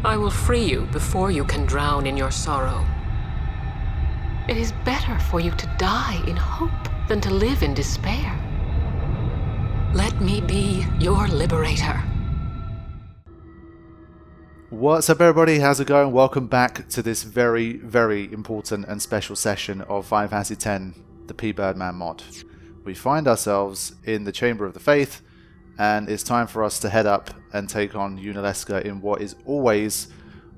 I will free you before you can drown in your sorrow. It is better for you to die in hope than to live in despair. Let me be your liberator. What's up, everybody? How's it going? Welcome back to this very, very important and special session of Final Fantasy X, the Pbirdman mod. We find ourselves in the Chamber of the Faith, and it's time for us to head up and take on Yunalesca in what is always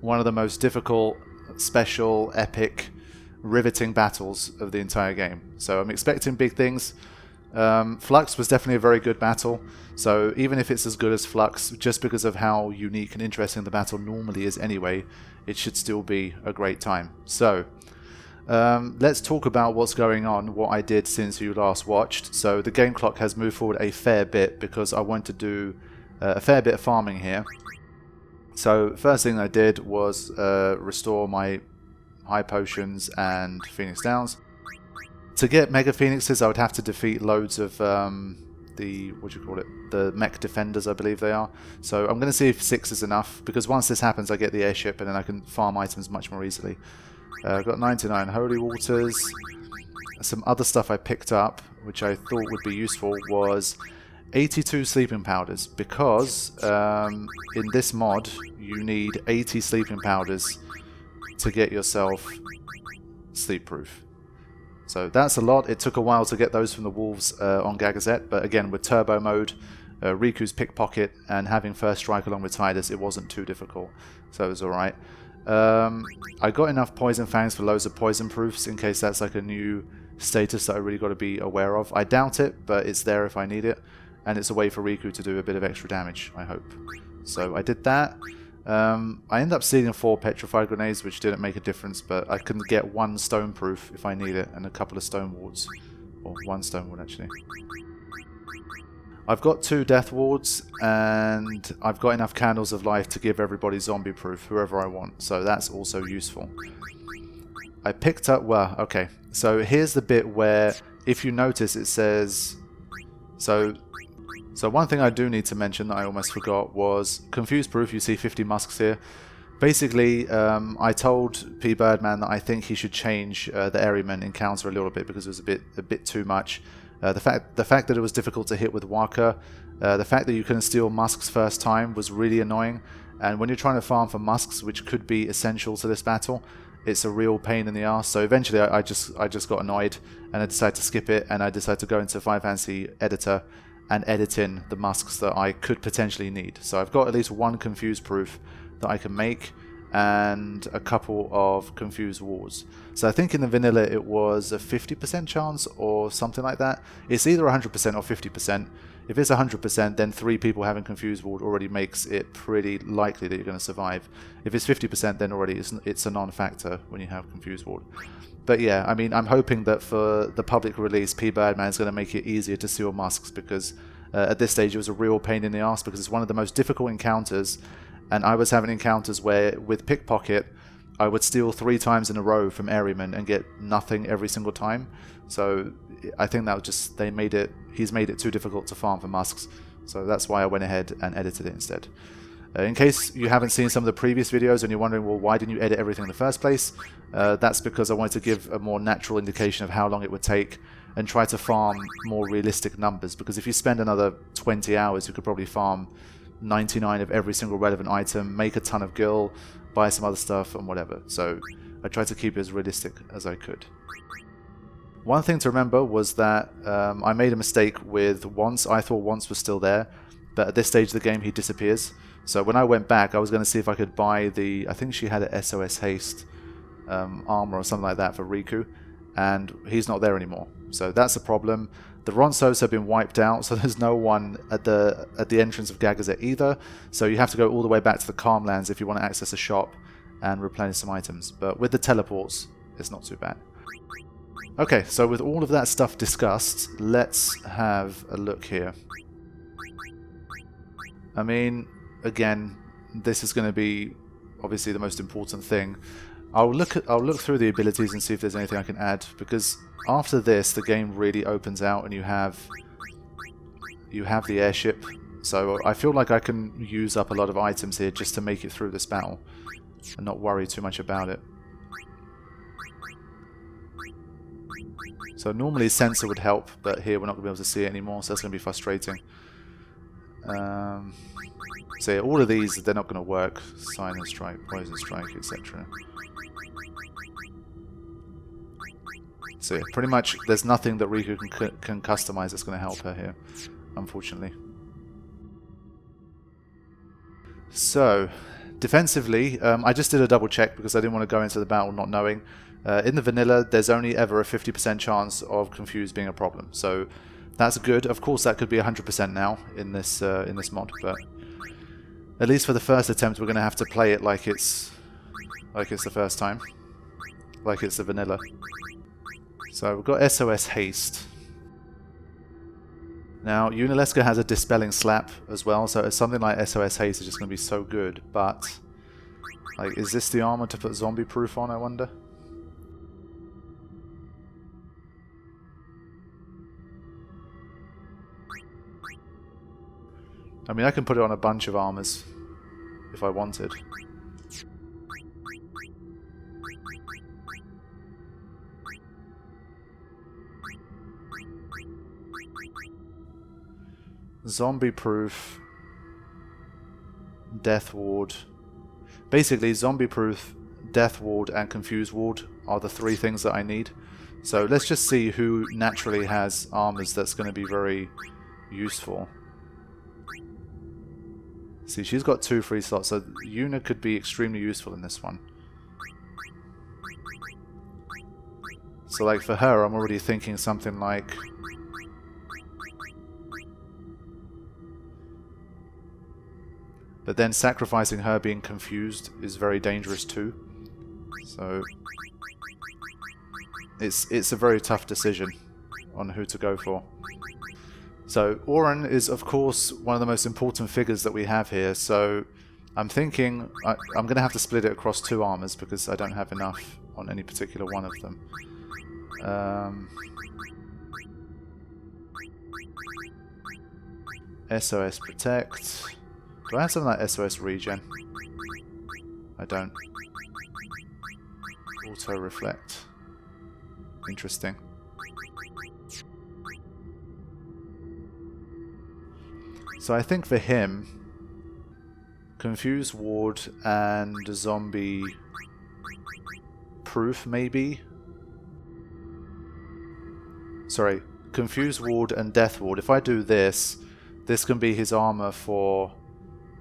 one of the most difficult, special, epic, riveting battles of the entire game. So I'm expecting big things. Flux was definitely a very good battle, so even if it's as good as Flux, just because of how unique and interesting the battle normally is anyway, it should still be a great time. So let's talk about what's going on, what I did since you last watched. So the game clock has moved forward a fair bit because I want to do a fair bit of farming here. So first thing I did was restore my high potions and Phoenix Downs. To get Mega Phoenixes, I would have to defeat loads of the mech defenders, I believe they are. So I'm going to see if 6 is enough, because once this happens I get the airship and then I can farm items much more easily. I've got 99 holy waters. Some other stuff I picked up, which I thought would be useful, was 82 sleeping powders, because in this mod you need 80 sleeping powders to get yourself sleep proof. So that's a lot. It took a while to get those from the wolves on Gagazet, but again, with turbo mode, Riku's pickpocket, and having first strike along with Tidus, it wasn't too difficult, so it was alright. I got enough poison fangs for loads of poison proofs, in case that's like a new status that I really got to be aware of. I doubt it, but it's there if I need it, and it's a way for Riku to do a bit of extra damage, I hope. So I did that. I ended up stealing 4 petrified grenades, which didn't make a difference, but I can get 1 stone proof if I need it, and a couple of stone wards. Or 1 stone ward, actually. I've got 2 death wards, and I've got enough candles of life to give everybody zombie proof, whoever I want, so that's also useful. I picked up, well, okay, so here's the bit where, if you notice, it says, so one thing I do need to mention that I almost forgot was Confused Proof. You see 50 musks here. Basically, I told Pbirdman that I think he should change the Airyman encounter a little bit because it was a bit too much. The fact that it was difficult to hit with Waka, the fact that you couldn't steal musks first time was really annoying. And when you're trying to farm for musks, which could be essential to this battle, it's a real pain in the ass. So eventually, I just got annoyed and I decided to skip it, and I decided to go into Final Fantasy Editor and edit in the musks that I could potentially need. So I've got at least 1 confused proof that I can make, and a couple of confused wards. So I think in the vanilla it was a 50% chance or something like that. It's either 100% or 50%. If it's 100%, then 3 people having confused ward already makes it pretty likely that you're going to survive. If it's 50%, then already it's a non-factor when you have confused ward. But yeah, I mean, I'm hoping that for the public release, Pbirdman is going to make it easier to steal musks, because at this stage it was a real pain in the ass, because it's one of the most difficult encounters, and I was having encounters where, with pickpocket, I would steal 3 times in a row from Airyman and get nothing every single time. So I think that was just, he's made it too difficult to farm for musks, so that's why I went ahead and edited it instead. In case you haven't seen some of the previous videos and you're wondering, well, why didn't you edit everything in the first place? That's because I wanted to give a more natural indication of how long it would take and try to farm more realistic numbers, because if you spend another 20 hours, you could probably farm 99 of every single relevant item, make a ton of gil, buy some other stuff, and whatever. So I tried to keep it as realistic as I could. One thing to remember was that I made a mistake with Once. I thought Once was still there, but at this stage of the game he disappears. So when I went back, I was going to see if I could buy I think she had a SOS Haste armor or something like that for Riku, and he's not there anymore. So that's a problem. The Ronsos have been wiped out, so there's no one at the entrance of Gagazet either. So you have to go all the way back to the Calmlands if you want to access a shop and replenish some items. But with the teleports, it's not too bad. Okay, so with all of that stuff discussed, let's have a look here. I mean, again, this is going to be obviously the most important thing. I'll look through the abilities and see if there's anything I can add, because after this the game really opens out and you have the airship So I feel like I can use up a lot of items here just to make it through this battle and not worry too much about it. So normally sensor would help, but here we're not going to be able to see it anymore, so that's going to be frustrating. So yeah, all of these, they're not going to work. Silent Strike, Poison Strike, etc. So yeah, pretty much there's nothing that Riku can customize that's going to help her here, unfortunately. So, defensively, I just did a double check because I didn't want to go into the battle not knowing. In the vanilla, there's only ever a 50% chance of Confuse being a problem, so that's good. Of course, that could be 100% now in this mod, but at least for the first attempt, we're going to have to play it like it's the first time, like it's the vanilla. So we've got SOS Haste. Now, Yunalesca has a Dispelling Slap as well, so something like SOS Haste is just going to be so good, but like, is this the armor to put Zombie Proof on, I wonder? I mean, I can put it on a bunch of armors if I wanted. Zombie Proof, Death Ward. Basically, Zombie Proof, Death Ward, and Confuse Ward are the three things that I need. So let's just see who naturally has armors that's going to be very useful. See, she's got 2 free slots, so Yuna could be extremely useful in this one. So like for her, I'm already thinking something like... But then sacrificing her being confused is very dangerous too. So it's a very tough decision on who to go for. So Auron is of course one of the most important figures that we have here, so I'm thinking I'm going to have to split it across 2 armors because I don't have enough on any particular one of them. SOS Protect. Do I have something like SOS Regen? I don't. Auto Reflect. Interesting. So I think for him, Confuse Ward and Zombie Proof maybe? Sorry, Confuse Ward and Death Ward. If I do this, this can be his armor for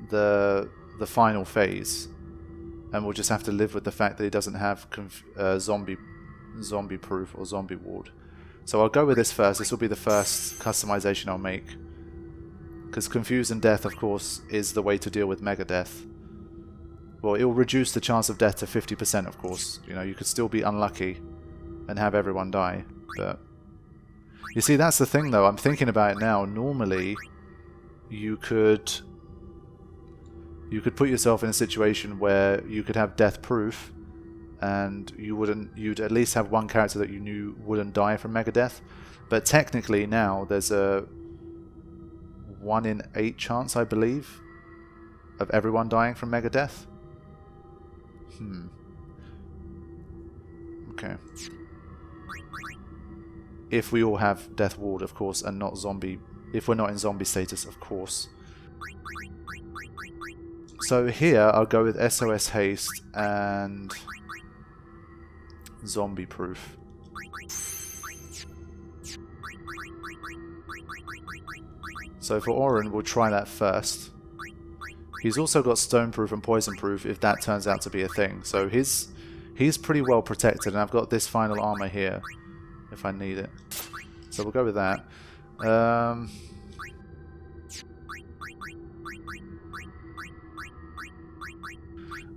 the final phase, and we'll just have to live with the fact that he doesn't have zombie proof or zombie ward. So I'll go with this first. This will be the first customization I'll make, because Confuse and Death, of course, is the way to deal with Mega Death. Well, it will reduce the chance of death to 50%, of course. You know, you could still be unlucky and have everyone die, but you see, that's the thing though. I'm thinking about it now. Normally, you could put yourself in a situation where you could have death proof, and you'd at least have one character that you knew wouldn't die from Mega Death. But technically now there's a 1 in 8 chance, I believe, of everyone dying from Mega Death. Okay. If we all have Death Ward, of course, and not zombie. If we're not in zombie status, of course. So here, I'll go with SOS Haste and Zombie Proof. So for Auron, we'll try that first. He's also got Stone Proof and Poison Proof if that turns out to be a thing. So he's pretty well protected, and I've got this final armor here if I need it. So we'll go with that.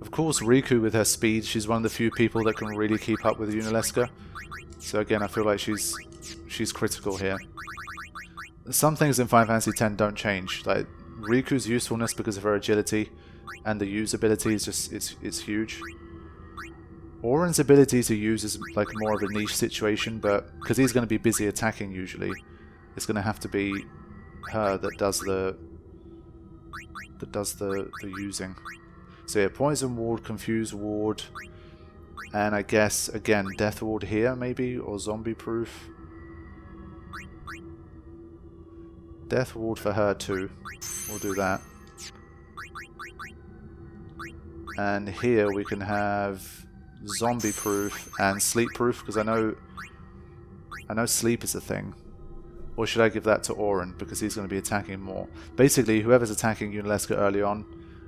Of course, Riku with her speed, she's one of the few people that can really keep up with Yunalesca. So again, I feel like she's critical here. Some things in Final Fantasy X don't change. Like Riku's usefulness because of her agility and the usability is just it's huge. Auron's ability to use is like more of a niche situation, but because he's going to be busy attacking usually, it's going to have to be her that does the that does the using. So yeah, poison ward, confuse ward, and I guess again death ward here maybe, or zombie proof. Death ward for her too. We'll do that. And here we can have zombie proof and sleep proof, because I know sleep is a thing. Or should I give that to Oren, because he's going to be attacking more? Basically, whoever's attacking Yunalesca early on,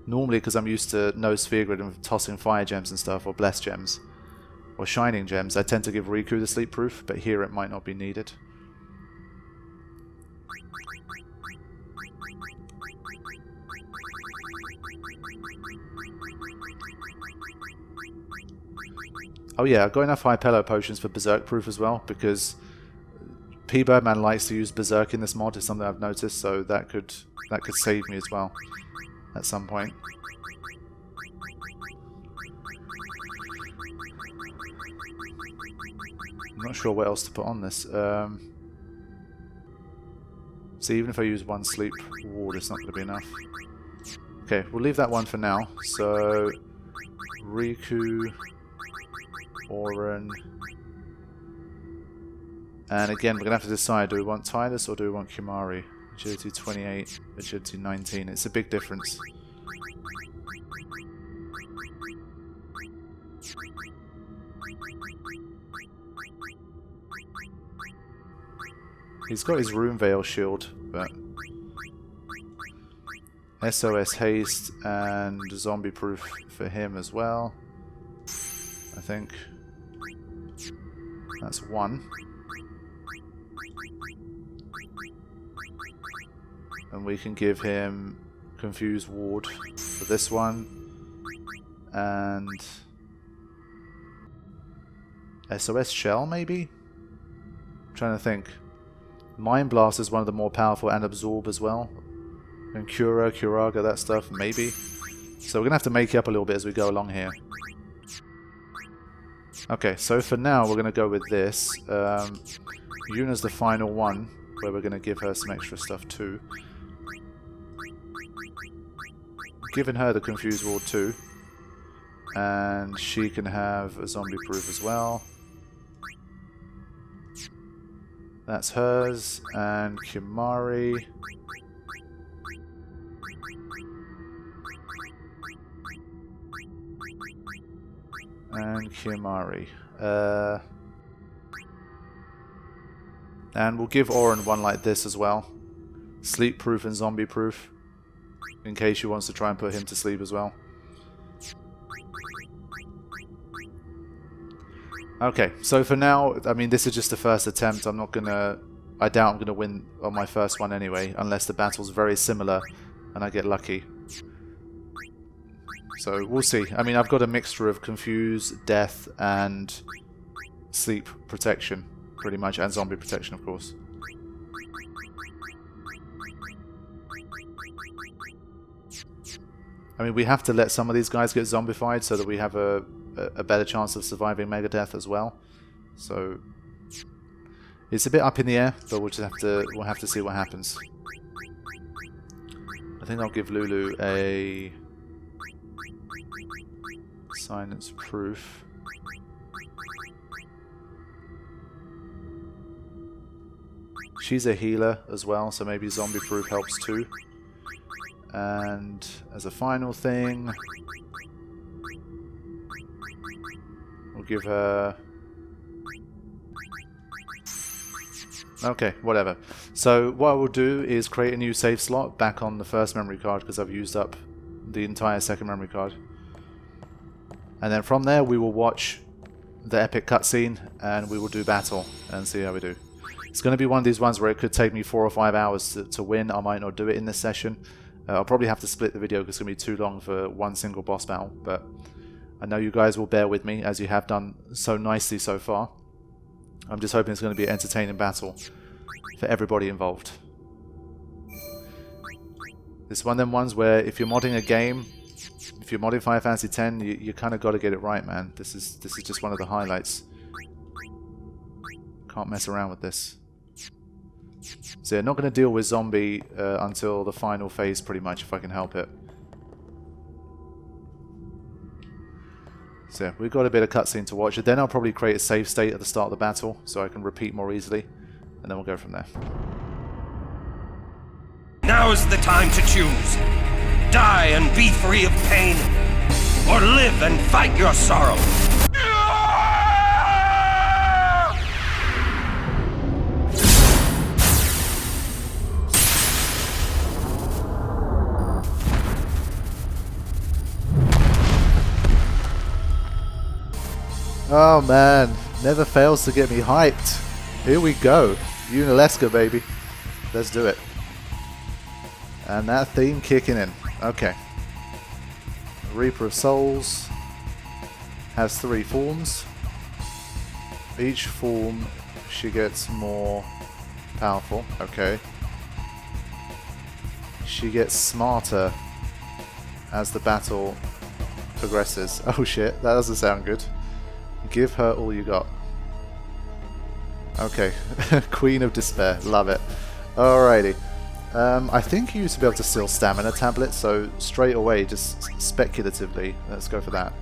normally because I'm used to no sphere grid and tossing fire gems and stuff, or blessed gems, or shining gems, I tend to give Riku the sleep proof, but here it might not be needed. Oh yeah, I've got enough Hypello potions for Berserk proof as well, because Pbirdman likes to use Berserk in this mod, is something I've noticed, so that could save me as well at some point. I'm not sure what else to put on this. So even if I use one sleep ward, it's not going to be enough. Okay, we'll leave that one for now. So Riku, Oren, and again we're going to have to decide, do we want Tidus or do we want Kimari? Agility 28, agility 19, it's a big difference. He's got his Rune Veil shield, but SOS haste and zombie proof for him as well, I think. That's one. And we can give him Confuse Ward for this one. And SOS Shell, maybe? I'm trying to think. Mind Blast is one of the more powerful, and Absorb as well. And Curaga, that stuff, maybe. So we're going to have to make it up a little bit as we go along here. Okay, so for now we're going to go with this. Yuna's the final one, where we're going to give her some extra stuff too. Giving her the Confused Ward too. And she can have a zombie proof as well. That's hers. And Kimari. And Kimari. And we'll give Oren one like this as well. Sleep proof and zombie proof. In case she wants to try and put him to sleep as well. Okay, so for now, I mean, this is just the first attempt. I doubt I'm gonna win on my first one anyway, unless the battle's very similar and I get lucky. So we'll see. I mean, I've got a mixture of confuse, death, and sleep protection, pretty much, and zombie protection, of course. I mean, we have to let some of these guys get zombified so that we have a better chance of surviving Megadeth as well. So it's a bit up in the air, but we'll have to see what happens. I think I'll give Lulu a silence proof. She's a healer as well, so maybe zombie proof helps too. And as a final thing, we'll give her... Okay, whatever. So what I will do is create a new save slot back on the first memory card, because I've used up the entire second memory card. And then from there we will watch the epic cutscene and we will do battle and see how we do. It's going to be one of these ones where it could take me 4 or 5 hours to win. I might not do it in this session. I'll probably have to split the video because it's going to be too long for one single boss battle. But I know you guys will bear with me, as you have done so nicely so far. I'm just hoping it's going to be an entertaining battle for everybody involved. This is one of them ones where if you're modding a game, if you're modding Final Fantasy X, you kind of got to get it right, man. This is just one of the highlights. Can't mess around with this. So yeah, not going to deal with zombie until the final phase pretty much, if I can help it. So yeah, we've got a bit of cutscene to watch. Then I'll probably create a save state at the start of the battle so I can repeat more easily. And then we'll go from there. Now's the time to choose. Die and be free of pain, or live and fight your sorrow. Oh man, never fails to get me hyped. Here we go. Yunalesca, baby. Let's do it. And that theme kicking in. Okay. Reaper of Souls has 3 forms. Each form she gets more powerful. Okay. She gets smarter as the battle progresses. Oh shit, that doesn't sound good. Give her all you got. Okay. Queen of Despair. Love it. Alrighty. I think you used to be able to steal stamina tablets, so straight away, just speculatively, let's go for that.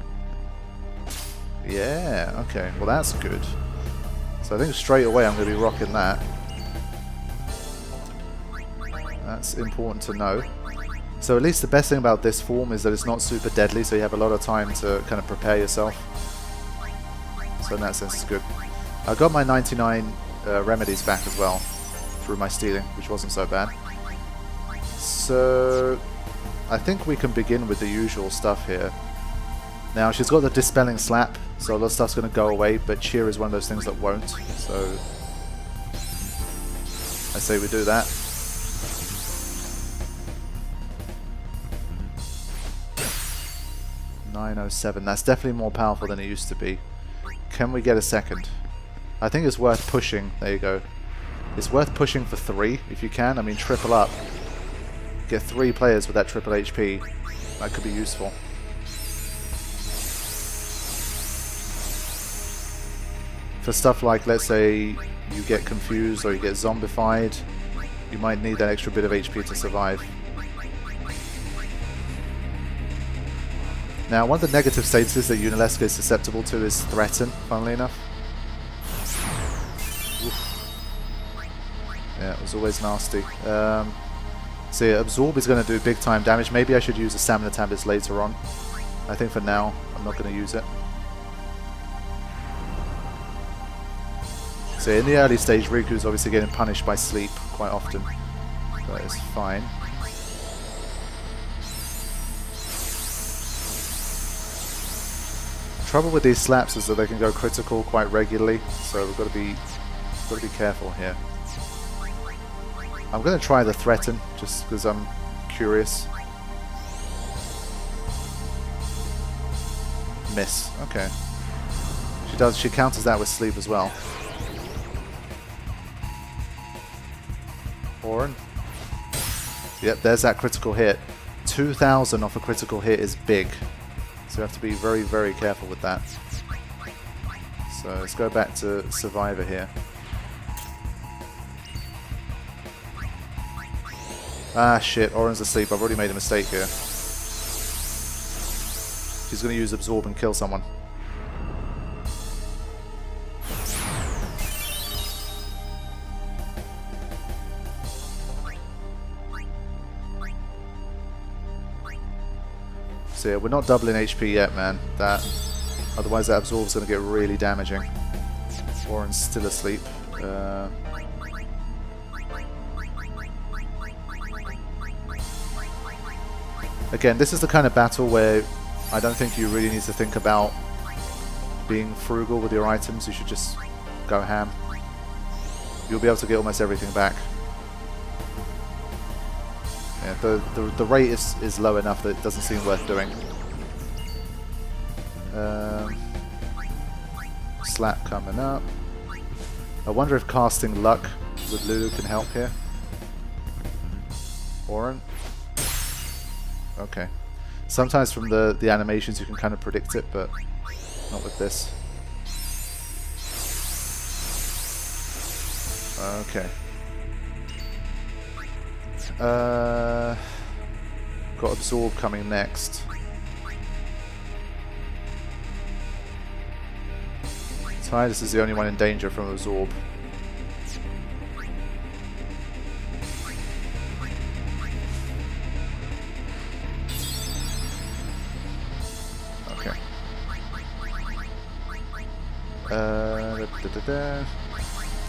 Yeah, okay. Well, that's good. So I think straight away I'm going to be rocking that. That's important to know. So at least the best thing about this form is that it's not super deadly, so you have a lot of time to kind of prepare yourself. So in that sense it's good. I got my 99 remedies back as well through my stealing, which wasn't so bad. So I think we can begin with the usual stuff here. Now she's got the Dispelling Slap, so a lot of stuff's going to go away, but Cheer is one of those things that won't. So I say we do that. .907. That's definitely more powerful than it used to be. Can we get a second? I think it's worth pushing. There you go. It's worth pushing for 3 if you can. I mean, triple up. Get 3 players with that triple HP. That could be useful. For stuff like, let's say, you get confused or you get zombified, you might need that extra bit of HP to survive. Now, one of the negative statuses that Yunalesca is susceptible to is Threaten, funnily enough. Oof. Yeah, it was always nasty. So yeah, Absorb is going to do big time damage. Maybe I should use the Stamina Tablets later on. I think for now, I'm not going to use it. So in the early stage, Riku's obviously getting punished by sleep quite often. But it's fine. Trouble with these slaps is that they can go critical quite regularly, so we've got to be careful here. I'm going to try the Threaten just because I'm curious. Miss. Okay. She counters that with sleep as well. Oren. Yep, there's that critical hit. 2,000 off a critical hit is big. So you have to be very, very careful with that. So let's go back to Survivor here. Ah shit, Oren's asleep. I've already made a mistake here. She's going to use Absorb and kill someone. So yeah, we're not doubling HP yet, man. Otherwise that Absorb's going to get really damaging. Oren's still asleep. Again, this is the kind of battle where I don't think you really need to think about being frugal with your items. You should just go ham. You'll be able to get almost everything back. Yeah, the rate is low enough that it doesn't seem worth doing. Slap coming up. I wonder if casting Luck with Lulu can help here. Oren. Okay. Sometimes from the animations you can kind of predict it, but not with this. Okay. Got Absorb coming next. Tidus is the only one in danger from Absorb. Okay.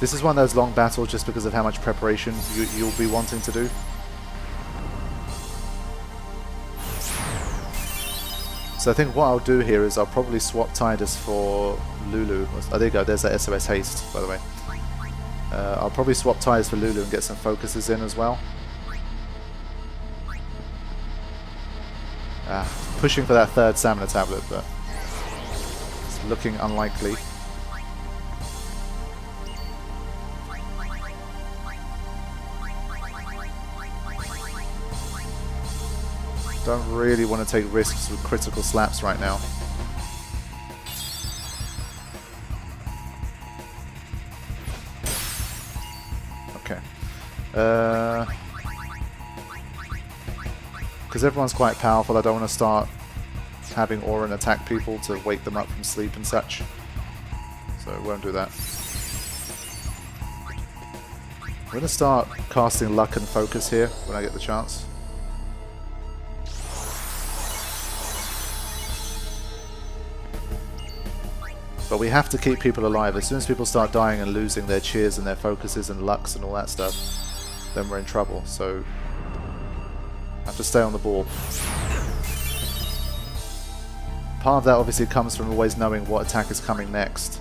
This is one of those long battles just because of how much preparation you'll be wanting to do. So I think what I'll do here is I'll probably swap Tidus for Lulu. Oh, there you go, there's that SOS haste, by the way. I'll probably swap Tidus for Lulu and get some focuses in as well. Pushing for that third stamina tablet, but it's looking unlikely. Don't really want to take risks with critical slaps right now. Okay. Because everyone's quite powerful, I don't want to start having Auron attack people to wake them up from sleep and such. So I won't do that. I'm going to start casting Luck and Focus here when I get the chance. But we have to keep people alive. As soon as people start dying and losing their cheers and their focuses and lucks and all that stuff, then we're in trouble. So I have to stay on the ball. Part of that obviously comes from always knowing what attack is coming next.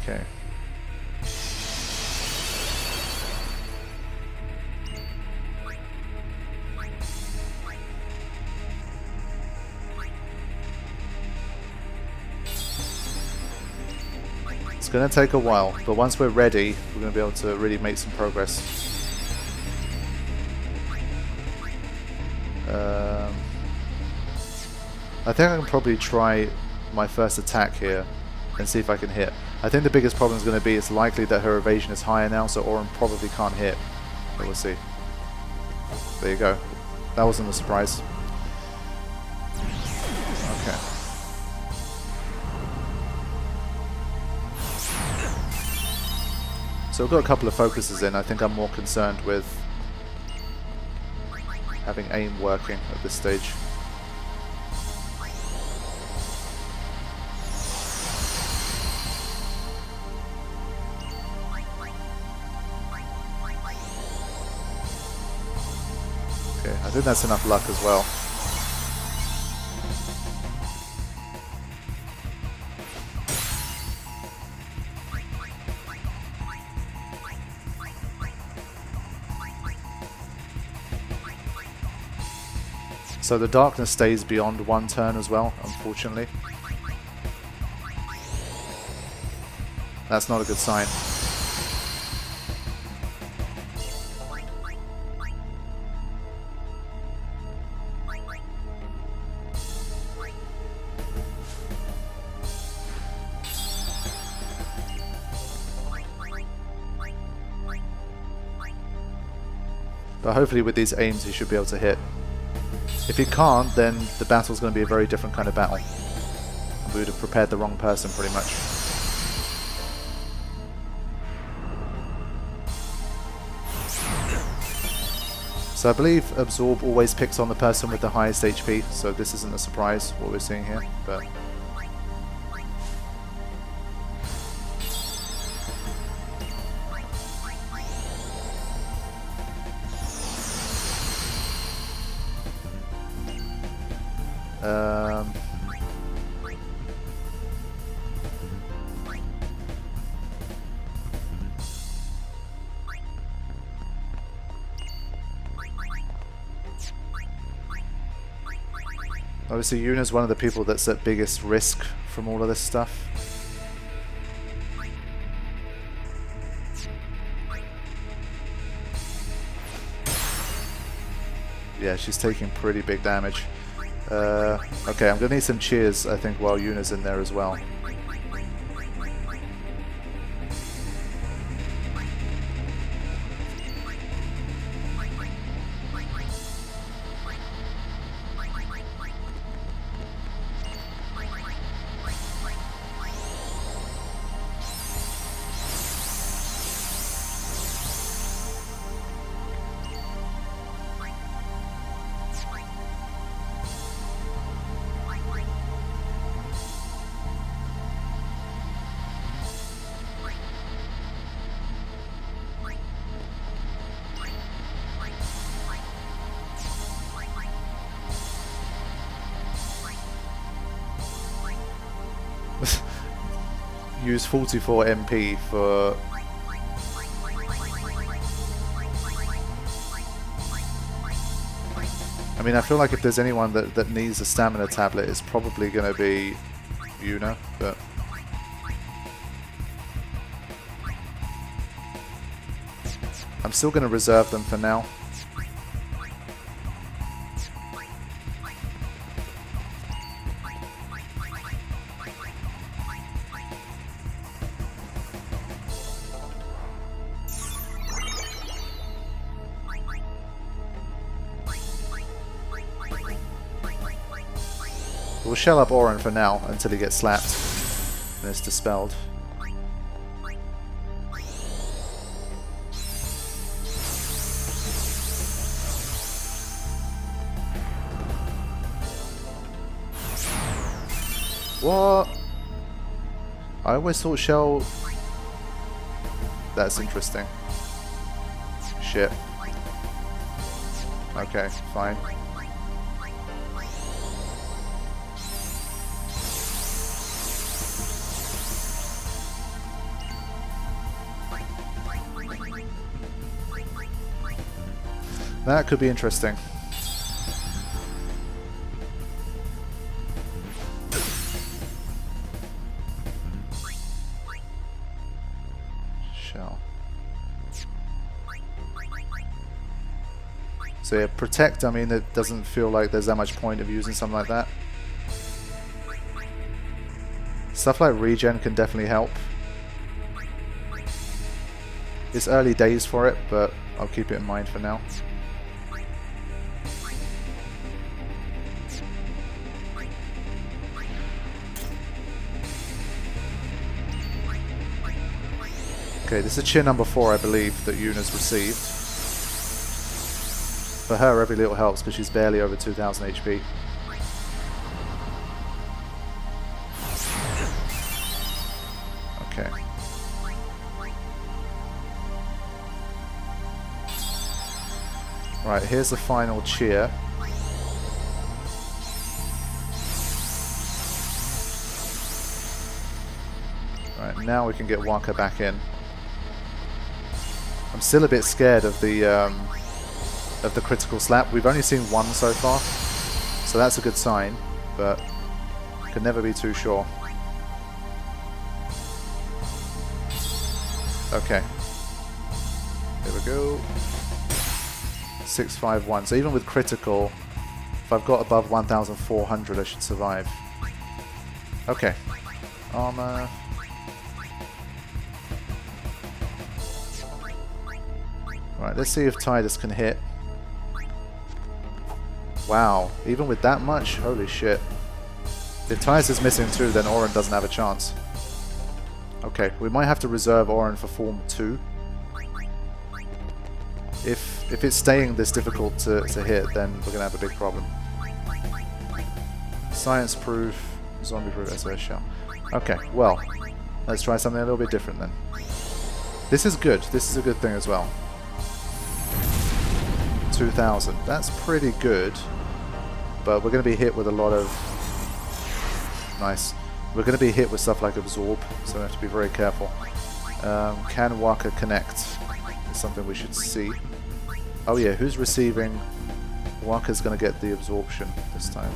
Okay. It's going to take a while, but once we're ready, we're going to be able to really make some progress. I think I can probably try my first attack here and see if I can hit. I think the biggest problem is going to be it's likely that her evasion is higher now, so Auron probably can't hit. But we'll see. There you go. That wasn't a surprise. Okay. So I've got a couple of focuses in. I think I'm more concerned with having aim working at this stage. Okay, I think that's enough luck as well. So the darkness stays beyond one turn as well, unfortunately. That's not a good sign. But hopefully with these aims he should be able to hit. If he can't, then the battle's going to be a very different kind of battle. We would have prepared the wrong person pretty much. So I believe Absorb always picks on the person with the highest HP, so this isn't a surprise what we're seeing here, but Obviously, Yuna's one of the people that's at biggest risk from all of this stuff. Yeah, she's taking pretty big damage. Okay, I'm gonna need some cheers, I think, while Yuna's in there as well. Use 44 MP for... I mean, I feel like if there's anyone that needs a stamina tablet, it's probably going to be Yuna, but... I'm still going to reserve them for now. We'll shell up Orin for now until he gets slapped and it's dispelled. What? I always thought shell... That's interesting. Shit. Okay, fine. That could be interesting. Shell. So yeah, protect, I mean, it doesn't feel like there's that much point of using something like that. Stuff like regen can definitely help. It's early days for it, but I'll keep it in mind for now. Okay, this is cheer number 4, I believe, that Yuna's received. For her, every little helps because she's barely over 2000 HP. Okay. Right, here's the final cheer. Right, now we can get Waka back in. I'm still a bit scared of the critical slap. We've only seen one so far, so that's a good sign, but can never be too sure. Okay. Here we go. 651. So even with critical, if I've got above 1400, I should survive. Okay. Armor. Right, let's see if Tidus can hit. Wow, even with that much? Holy shit. If Tidus is missing too, then Orin doesn't have a chance. Okay, we might have to reserve Orin for Form 2. If it's staying this difficult to hit, then we're going to have a big problem. Science proof, zombie proof, SOS shell. Okay, well, let's try something a little bit different then. This is good. This is a good thing as well. 2000. That's pretty good, but we're going to be hit with a lot of... Nice. We're going to be hit with stuff like Absorb, so we have to be very careful. Can Waka connect? It's something we should see. Oh yeah, who's receiving? Waka's going to get the absorption this time.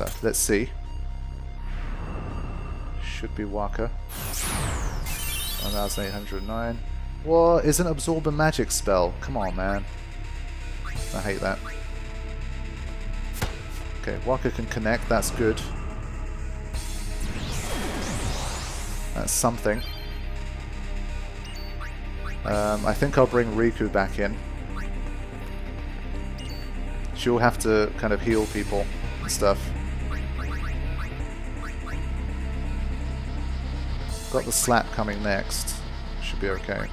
So, let's see. Should be Waka. 1809. What? Is an absorb a magic spell? Come on, man. I hate that. Okay, Waka can connect. That's good. That's something. I think I'll bring Riku back in. She'll have to kind of heal people and stuff. Got the slap coming next. Should be okay.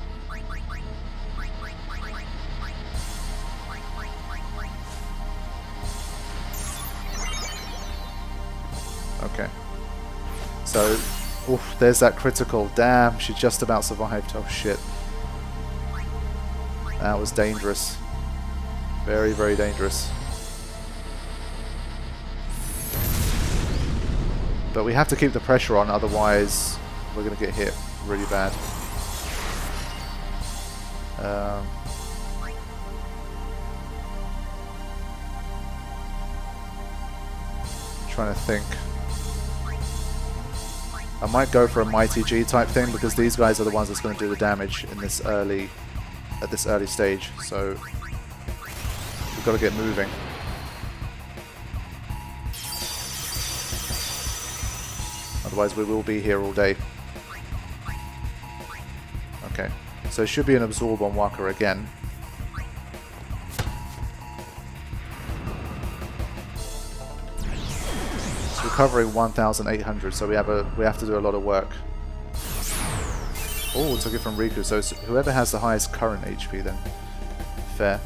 Okay. So, oof, there's that critical. Damn, she just about survived. Oh shit. That was dangerous. Very, very dangerous. But we have to keep the pressure on, otherwise we're going to get hit really bad. Trying to think. I might go for a Mighty G type thing because these guys are the ones that's going to do the damage in this early, at this early stage. So we've got to get moving. Otherwise we will be here all day. Okay, so it should be an absorb on Waka again. It's recovering 1,800, so we have to do a lot of work. Oh, took it from Riku. So whoever has the highest current HP then. Fair.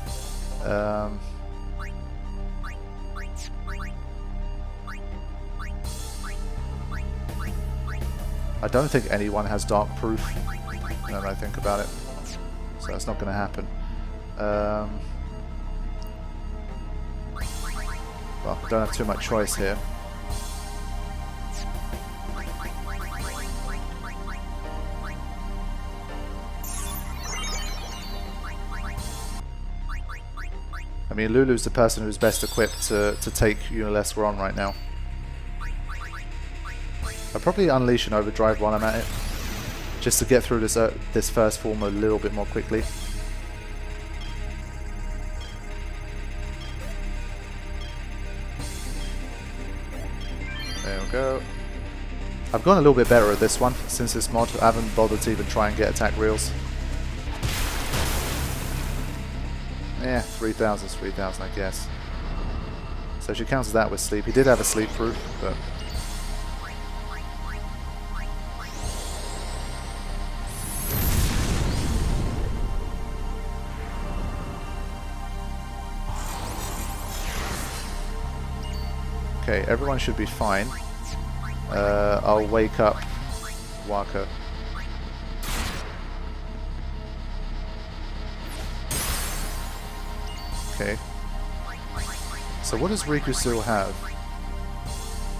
I don't think anyone has Dark Proof, now that I think about it. So that's not going to happen. Well, I don't have too much choice here. I mean, Lulu's the person who's best equipped to take Yunalesca on right now. I'll probably unleash an overdrive while I'm at it, just to get through this first form a little bit more quickly. There we go. I've gone a little bit better at this one since this mod. I haven't bothered to even try and get attack reels. Yeah, 3,000 is 3,000, I guess. So she counters that with sleep. He did have a sleep proof, but... Okay, everyone should be fine. I'll wake up Waka. Okay. So what does Riku still have?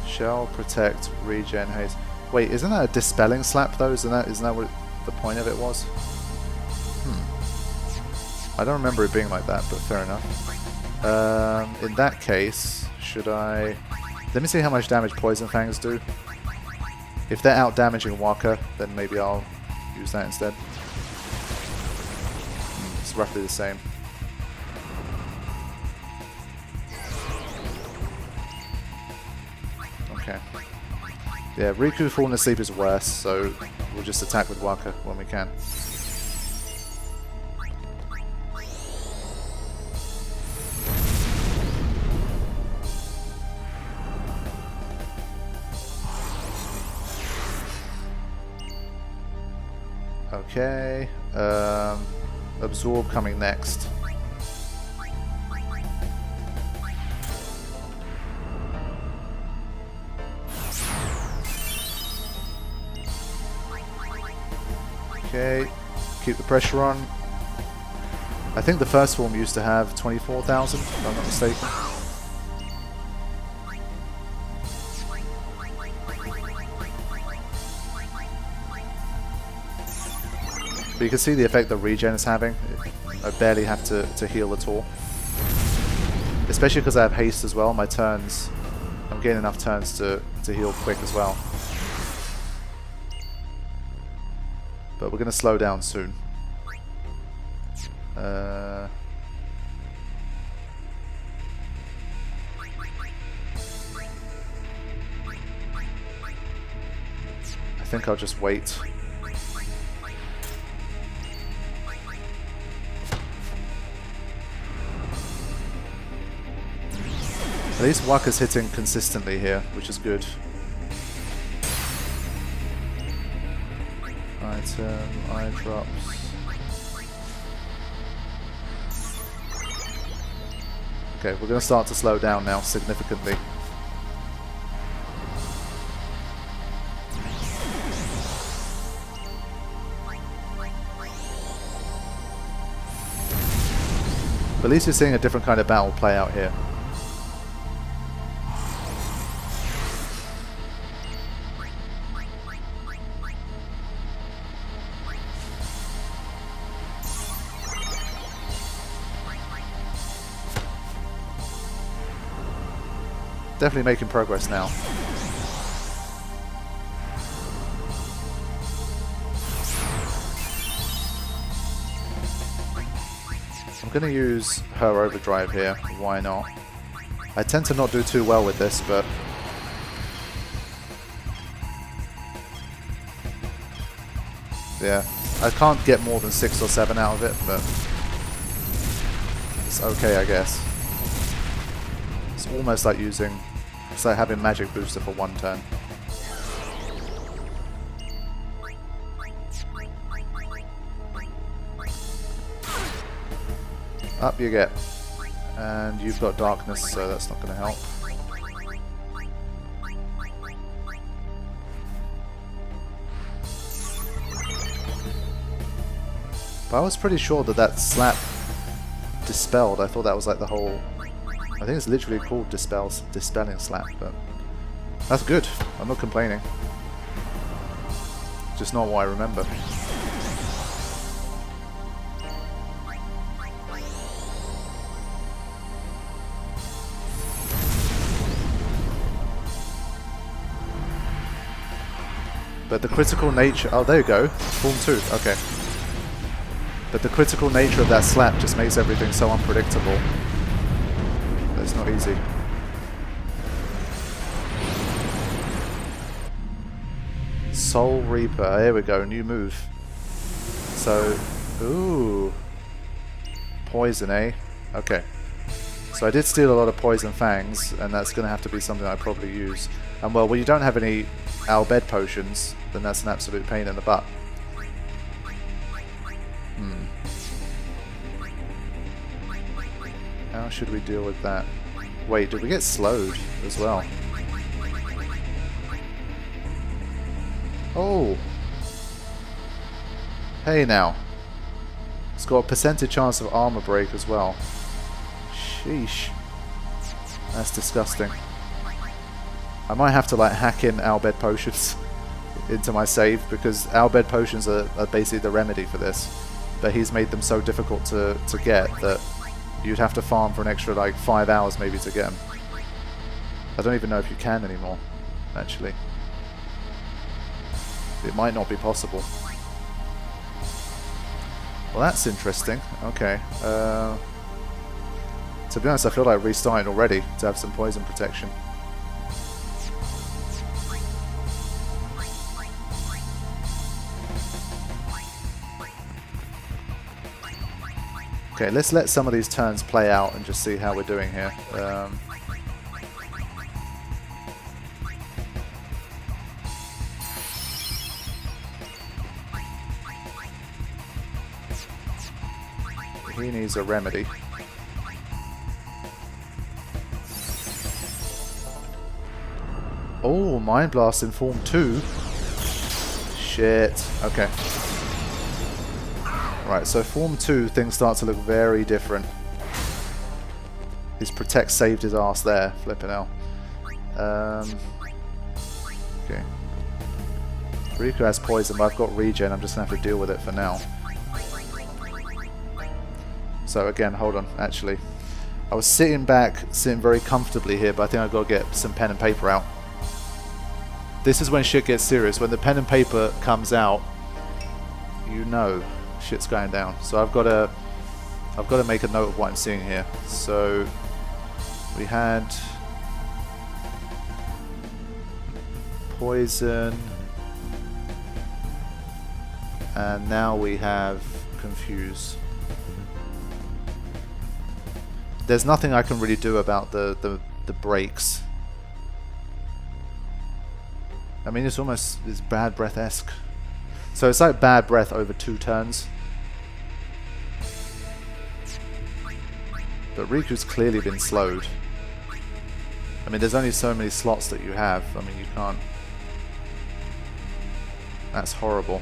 Shell, protect, regen, haste. Wait, isn't that a dispelling slap though? Isn't that what the point of it was? I don't remember it being like that, but fair enough. In that case, should I... Let me see how much damage Poison Fangs do. If they're out damaging Waka, then maybe I'll use that instead. It's roughly the same. Okay. Yeah, Riku falling asleep is worse, so we'll just attack with Waka when we can. Okay, Absorb coming next. Okay, keep the pressure on. I think the first form used to have 24,000, if I'm not mistaken. But you can see the effect that regen is having. I barely have to heal at all. Especially because I have haste as well. My turns, I'm I'm getting enough turns to heal quick as well. But we're going to slow down soon. I think I'll just wait. At least Waka's hitting consistently here, which is good. Item, eye drops. Okay, we're going to start to slow down now significantly. But at least you're seeing a different kind of battle play out here. Definitely making progress now. I'm going to use her overdrive here. Why not? I tend to not do too well with this, but yeah, I can't get more than 6 or 7 out of it, but it's okay, I guess. It's almost like using, it's like having magic booster for 1 turn. Up you get. And you've got darkness, so that's not going to help. But I was pretty sure that that slap dispelled. I thought that was like the whole... I think it's literally called dispelling slap, but that's good. I'm not complaining. Just not what I remember. But the critical nature... Oh, there you go. Form 2. Okay. But the critical nature of that slap just makes everything so unpredictable. It's not easy. Soul Reaper. Here we go. New move. So... Ooh. Poison, eh? Okay. So I did steal a lot of Poison Fangs, and that's going to have to be something I probably use. And well, when you don't have any Albed potions, then that's an absolute pain in the butt. How should we deal with that? Wait, did we get slowed as well? Oh! Hey now. It's got a percentage chance of armor break as well. Sheesh. That's disgusting. I might have to like hack in Albed potions into my save, because Albed potions are basically the remedy for this. But he's made them so difficult to get that you'd have to farm for an extra like 5 hours maybe to get them. I don't even know if you can anymore, actually. It might not be possible. Well, that's interesting. Okay. To be honest, I feel like restarting already to have some poison protection. Okay, let's let some of these turns play out and just see how we're doing here. He needs a remedy. Oh, Mind Blast in Form 2. Shit. Okay. Right, so Form 2, things start to look very different. His Protect saved his ass there, flipping out. Okay. Riku has poison, but I've got regen, I'm just going to have to deal with it for now. So again, hold on, actually. I was sitting back, sitting very comfortably here, but I think I've got to get some pen and paper out. This is when shit gets serious. When the pen and paper comes out, you know shit's going down. So I've got to make a note of what I'm seeing here. So we had poison, and now we have confuse. There's nothing I can really do about the breaks. I mean, it's bad breath-esque. So it's like bad breath over 2 turns. But Riku's clearly been slowed. I mean, there's only so many slots that you have. I mean, you can't... That's horrible.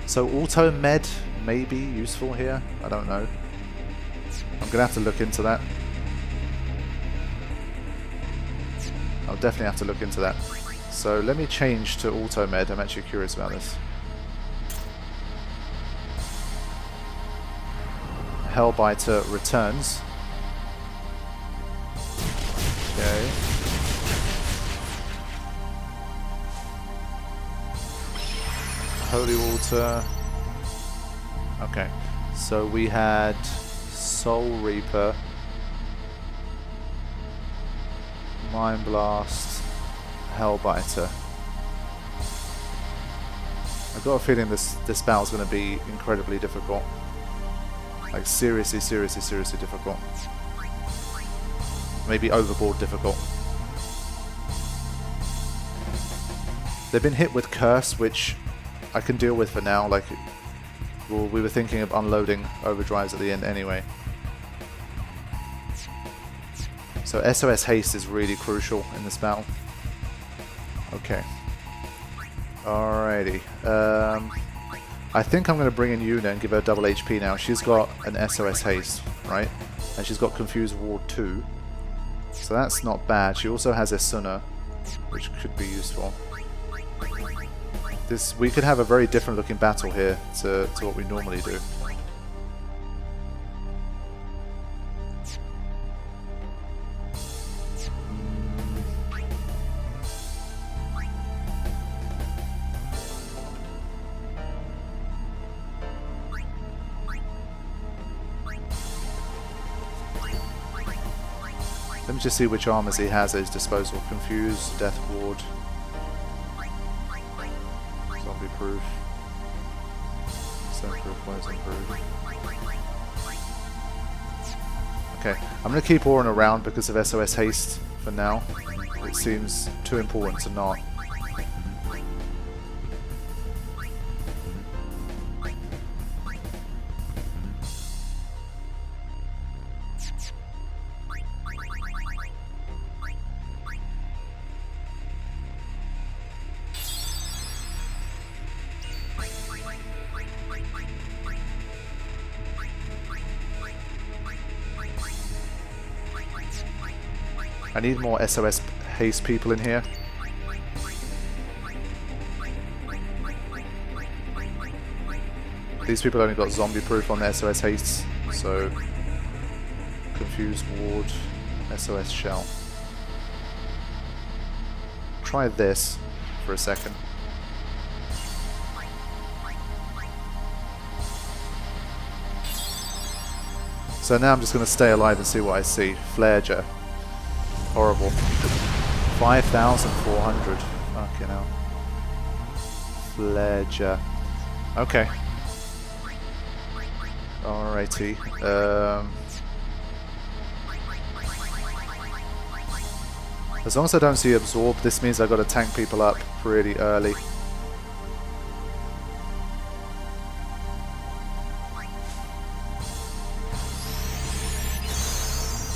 So auto med may be useful here. I don't know. I'm going to have to look into that. I'll definitely have to look into that. So let me change to auto med. I'm actually curious about this. Hellbiter returns. Okay. Holy water. Okay. So we had Soul Reaper, Mind Blast, Hellbiter. I've got a feeling this battle's going to be incredibly difficult. Like seriously difficult. Maybe overboard difficult. They've been hit with Curse, which I can deal with for now. Like, well, we were thinking of unloading overdrives at the end anyway. So SOS haste is really crucial in this battle. Okay. Alrighty. I think I'm going to bring in Yuna and give her double HP now. She's got an SOS haste, right? And she's got Confuse Ward 2. So that's not bad. She also has Esuna, which could be useful. We could have a very different looking battle here to what we normally do. Let me just see which armors he has at his disposal. Confuse, Death Ward, Zombie Proof, Stone Proof, Poison Proof. Okay, I'm going to keep Auron around because of SOS Haste for now. It seems too important to not. I need more SOS haste people in here. These people only got zombie proof on their SOS hastes, so Confuse Ward, SOS Shell. Try this for a second. So now I'm just going to stay alive and see what I see. Flareger. Horrible. 5,400. Fucking hell. Flareger. Okay. Alrighty. As long as I don't see Absorb, this means I've got to tank people up pretty early.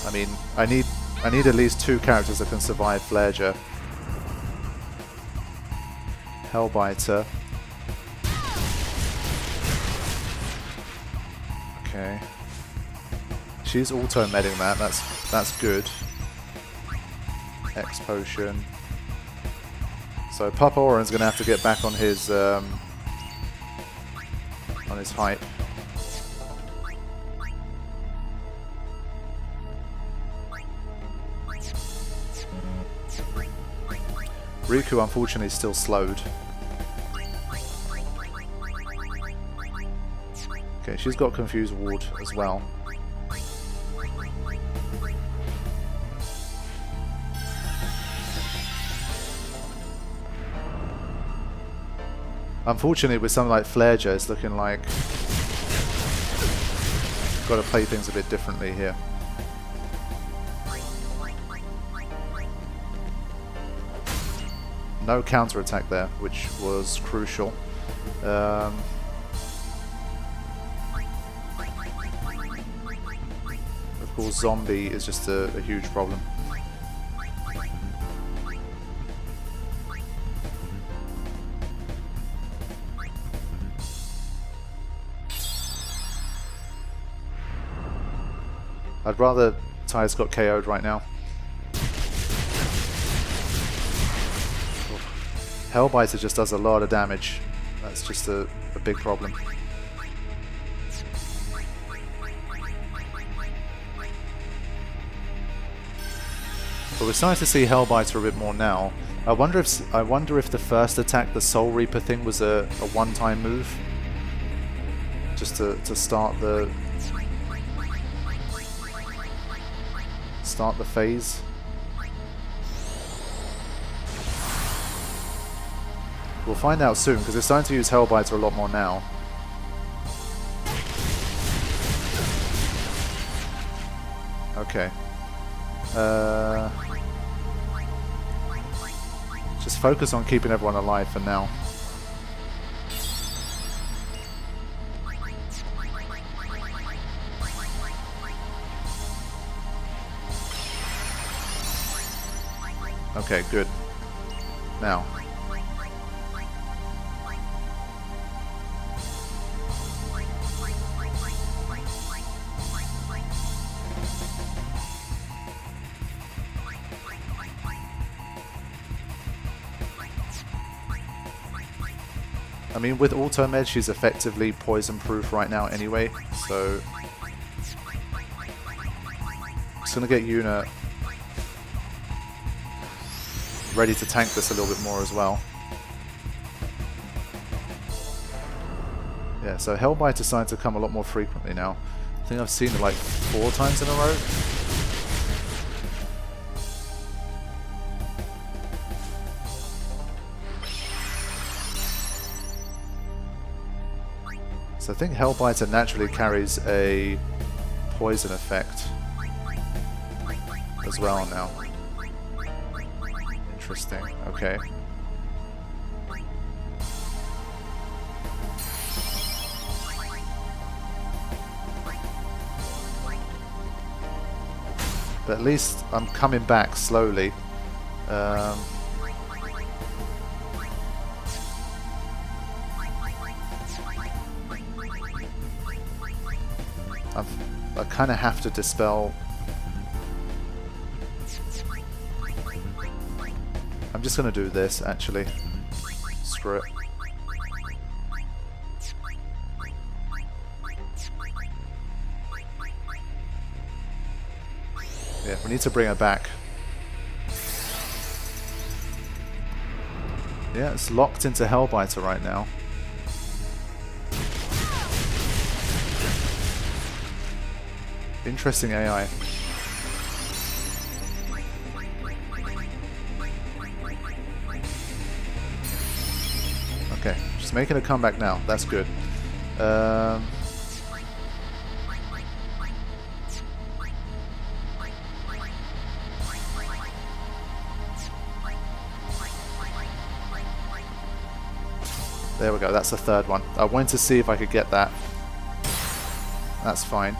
I mean, I need at least 2 characters that can survive Flareger. Hellbiter. Okay. She's auto-medding that. That's good. X potion. So Papa Auron's gonna have to get back on his hype. Riku unfortunately is still slowed. Okay, she's got Confused Ward as well. Unfortunately, with something like Flareja, it's looking like got to play things a bit differently here. No counter attack there, which was crucial. Of course, zombie is just a huge problem. I'd rather Ty's got KO'd right now. Hellbiter just does a lot of damage. That's just a big problem. But we're starting to see Hellbiter a bit more now. I wonder if the first attack, the Soul Reaper thing, was a one-time move, just to start the phase. We'll find out soon, because they're starting to use Hellbiter a lot more now. Okay. Just focus on keeping everyone alive for now. Okay, good. Now. I mean, with Auto Med, she's effectively poison proof right now anyway, so just gonna get Yuna ready to tank this a little bit more as well. Yeah, so Hellbite is starting to come a lot more frequently now. I think I've seen it like 4 times in a row. So I think Hellbiter naturally carries a poison effect as well now. Interesting, okay. But at least I'm coming back slowly. I kind of have to dispel. I'm just going to do this, actually. Screw it. Yeah, we need to bring her back. Yeah, it's locked into Hellbiter right now. Interesting AI. Okay, just making a comeback now. That's good. There we go. That's the third one. I wanted to see if I could get that. That's fine.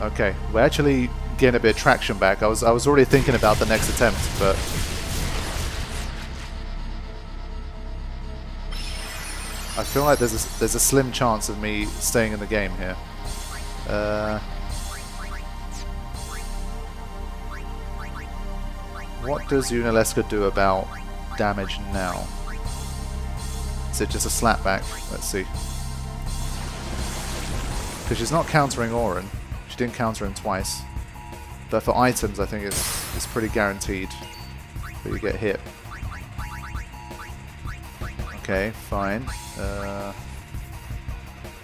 Okay, we're actually getting a bit of traction back. I was already thinking about the next attempt, but I feel like there's a slim chance of me staying in the game here. What does Yunalesca do about damage now? Is it just a slapback? Let's see. Because she's not countering Auron. She didn't counter him twice. But for items, I think it's pretty guaranteed. but you get hit. Okay, fine.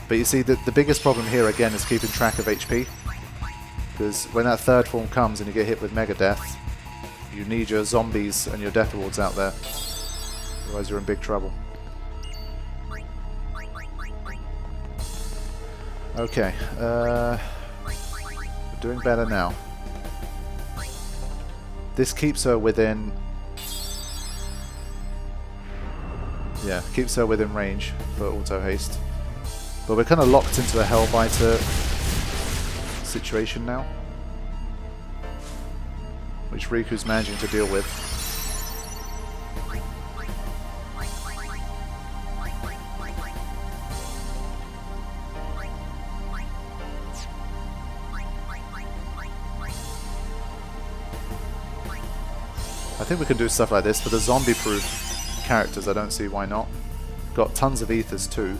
But you see, the biggest problem here again is keeping track of HP. Because when that third form comes and you get hit with Mega Death, you need your zombies and your death rewards out there. Otherwise you're in big trouble. Okay, we're doing better now. This keeps her within... Yeah, keeps her within range for auto haste. But we're kind of locked into a Hellbiter situation now, which Riku's managing to deal with. I think we can do stuff like this for the zombie-proof characters. I don't see why not. Got tons of ethers too,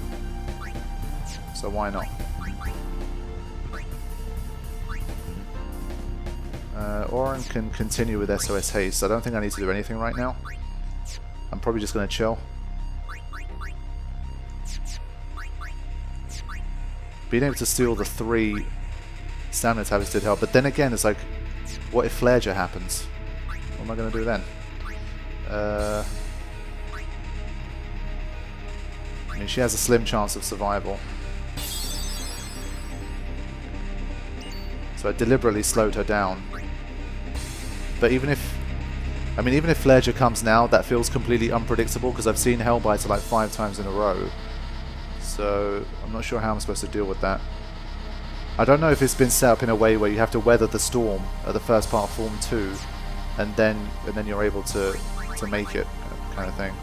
so why not? Oren can continue with SOS Haste. I don't think I need to do anything right now. I'm probably just going to chill. Being able to steal the 3 stamina tablets did help, but then again, it's like, what if Flareja happens? What am I going to do then? I mean, she has a slim chance of survival. So I deliberately slowed her down. But even if Flareja comes now, that feels completely unpredictable because I've seen Hellbiter like 5 times in a row. So I'm not sure how I'm supposed to deal with that. I don't know if it's been set up in a way where you have to weather the storm at the first part of Form 2, and then you're able to make it, kind of thing.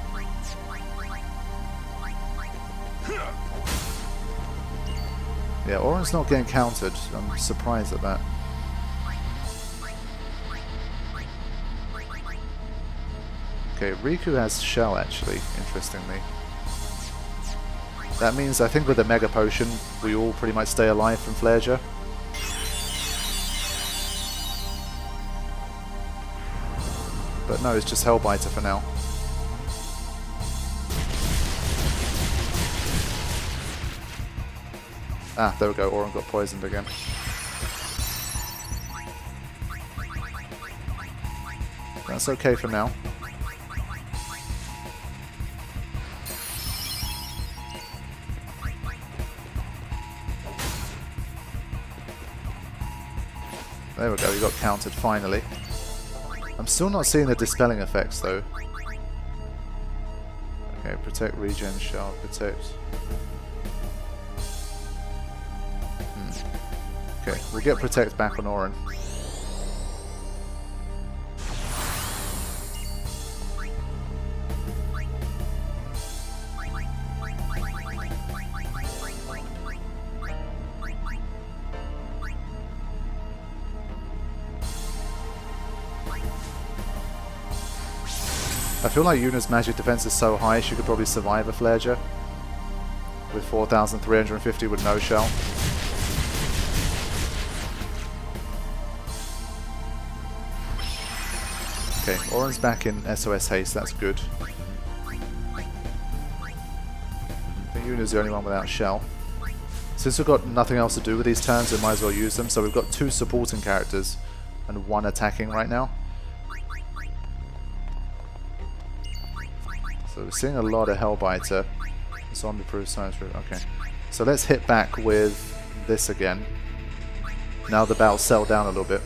Yeah, Oren's not getting countered. I'm surprised at that. Okay, Riku has Shell actually, interestingly. That means I think with the Mega Potion, we all pretty much stay alive from Flareja. But no, it's just Hellbiter for now. Ah, there we go, Oren got poisoned again. That's okay for now. There we go, we got counted finally. I'm still not seeing the dispelling effects though. Okay, protect, regen, shard, protect. Okay, we'll get protect back on Oren. I feel like Yuna's magic defense is so high she could probably survive a Flareja with 4,350 with no shell. Okay, Oren's back in SOS Haste, that's good. I think Yuna's the only one without shell. Since we've got nothing else to do with these turns, we might as well use them. So we've got 2 supporting characters and 1 attacking right now. So we're seeing a lot of Hellbiter. Zombie proof, science proof, okay. So let's hit back with this again. Now the battle's settled down a little bit.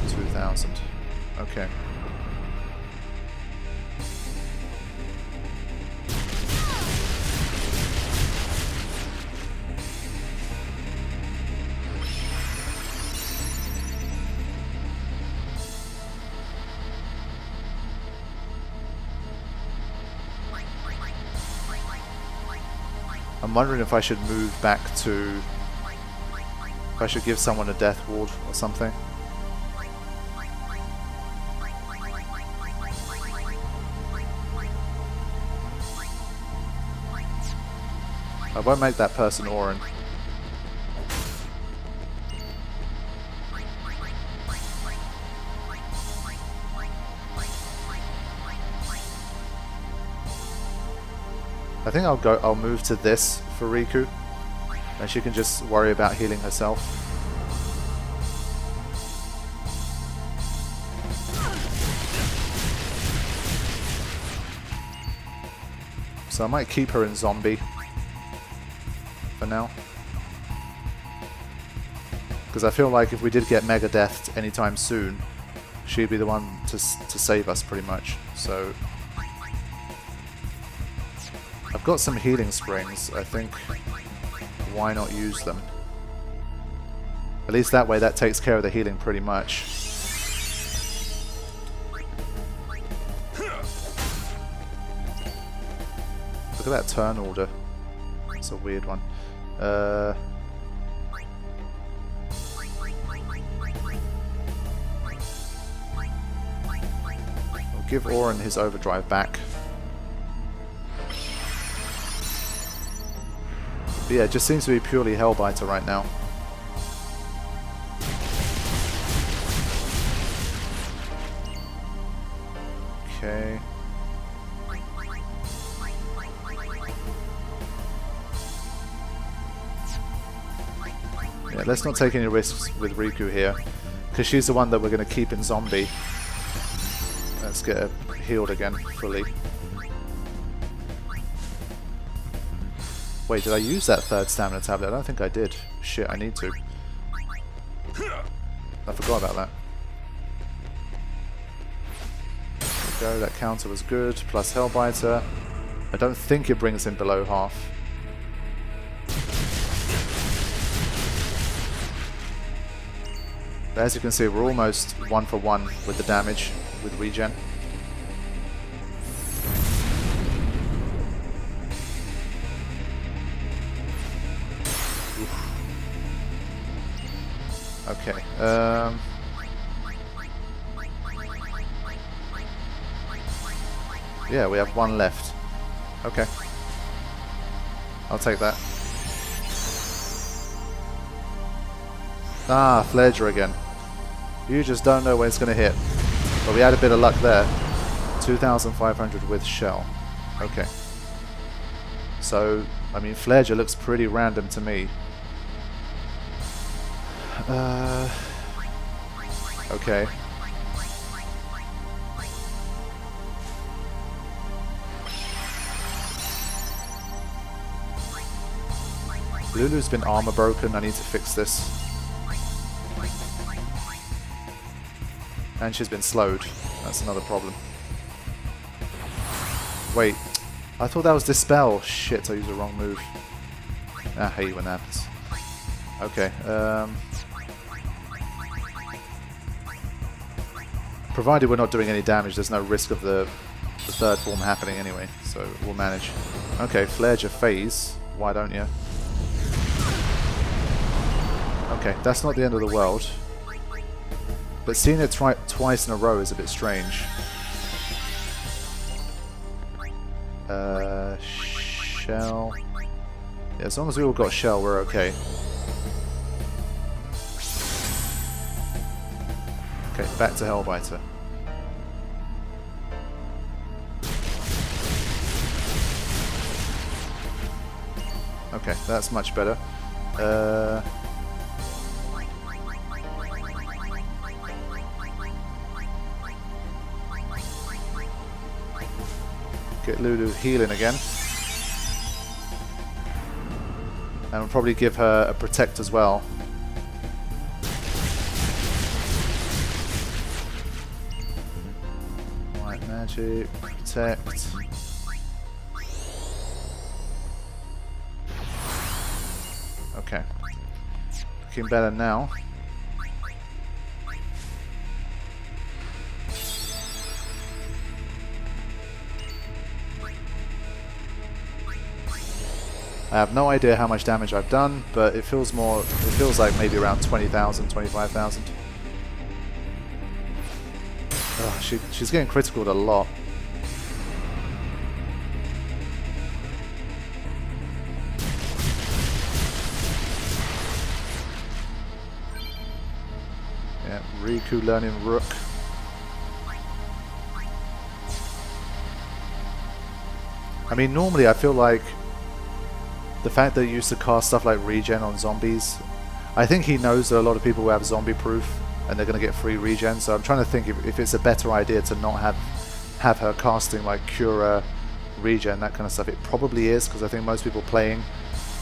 2,000. Okay. I'm wondering if I should move back to... if I should give someone a death ward or something. I won't make that person Oren. I think I'll move to this for Riku, and she can just worry about healing herself. So I might keep her in zombie for now. Because I feel like if we did get Mega Deathed anytime soon, she'd be the one to save us pretty much. So I've got some healing springs, I think. Why not use them? At least that way that takes care of the healing pretty much. Look at that turn order. It's a weird one. Give Orin his overdrive back. But yeah, it just seems to be purely Hellbiter right now. Okay. Yeah, let's not take any risks with Riku here, because she's the one that we're going to keep in zombie. Let's get her healed again, fully. Wait, did I use that third stamina tablet? I don't think I did. Shit, I need to. I forgot about that. There we go, that counter was good. Plus Hellbiter. I don't think it brings him below half. But as you can see, we're almost 1 for 1 with the damage. With regen. Oof. Okay. Yeah, we have 1 left. Okay. I'll take that. Ah, Fledger again. You just don't know where it's going to hit. But we had a bit of luck there. 2,500 with shell. Okay. So, I mean, Fledger looks pretty random to me. Okay. Lulu's been armor broken. I need to fix this. And she's been slowed. That's another problem. Wait. I thought that was Dispel. Shit, I used the wrong move. I hate when that happens. Okay. Provided we're not doing any damage, there's no risk of the third form happening anyway. So we'll manage. Okay, Fledger phase. Why don't you? Okay, that's not the end of the world. But seeing it twice in a row is a bit strange. Shell. Yeah, as long as we all got shell, we're okay. Okay, back to Hellbiter. Okay, that's much better. Get Lulu healing again. And we'll probably give her a protect as well. White magic, protect. Okay. Looking better now. I have no idea how much damage I've done, but it feels like maybe around 20,000, 25,000. She's getting criticaled a lot. Yeah, Riku learning Rook. I mean, normally I feel like the fact that he used to cast stuff like regen on zombies, I think he knows that a lot of people will have zombie proof and they're going to get free regen, so I'm trying to think if it's a better idea to not have her casting like cure regen, that kind of stuff. It probably is, because I think most people playing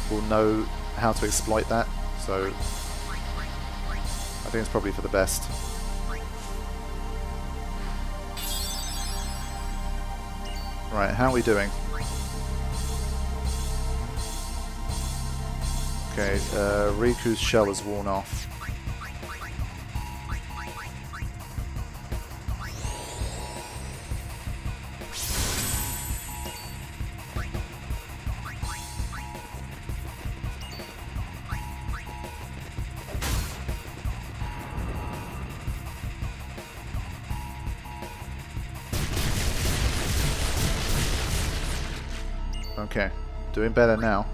will know how to exploit that, so I think it's probably for the best. Right, how are we doing? Okay, Riku's shell is worn off. Okay, doing better now.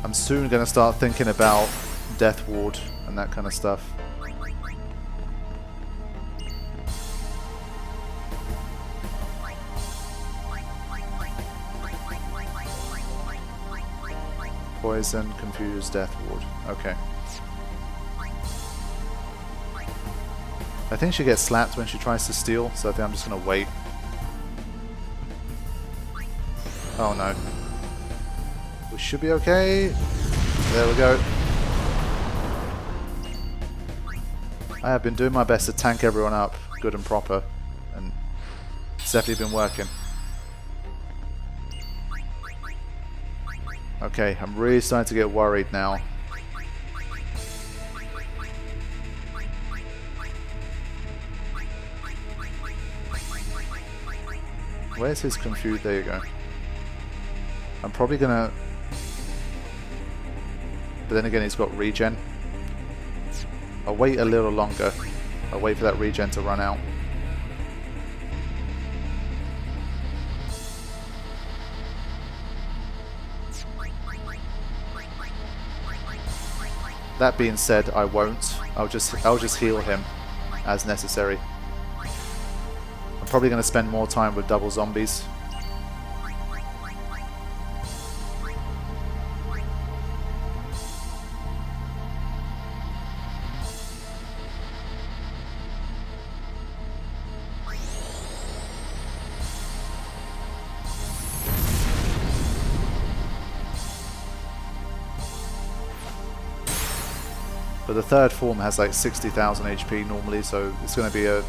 I'm soon going to start thinking about Death Ward and that kind of stuff. Poison, confuse, Death Ward. Okay. I think she gets slapped when she tries to steal, so I think I'm just going to wait. Oh no. We should be okay. There we go. I have been doing my best to tank everyone up good and proper, and it's definitely been working. Okay, I'm really starting to get worried now. Where's his confused? There you go. I'm probably gonna... But then again, he's got regen. I'll wait a little longer. I'll wait for that regen to run out. That being said, I won't. I'll just heal him as necessary. I'm probably going to spend more time with double zombies. But the third form has like 60,000 HP normally, so it's going to be a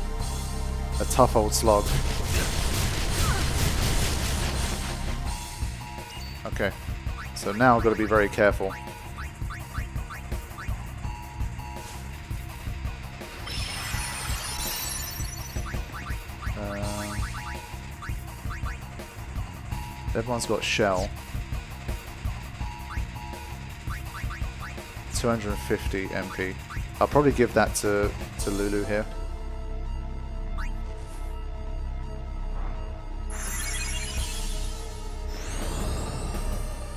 tough old slog. Okay, so now I've got to be very careful. Everyone's got shell. 250 MP. I'll probably give that to Lulu here.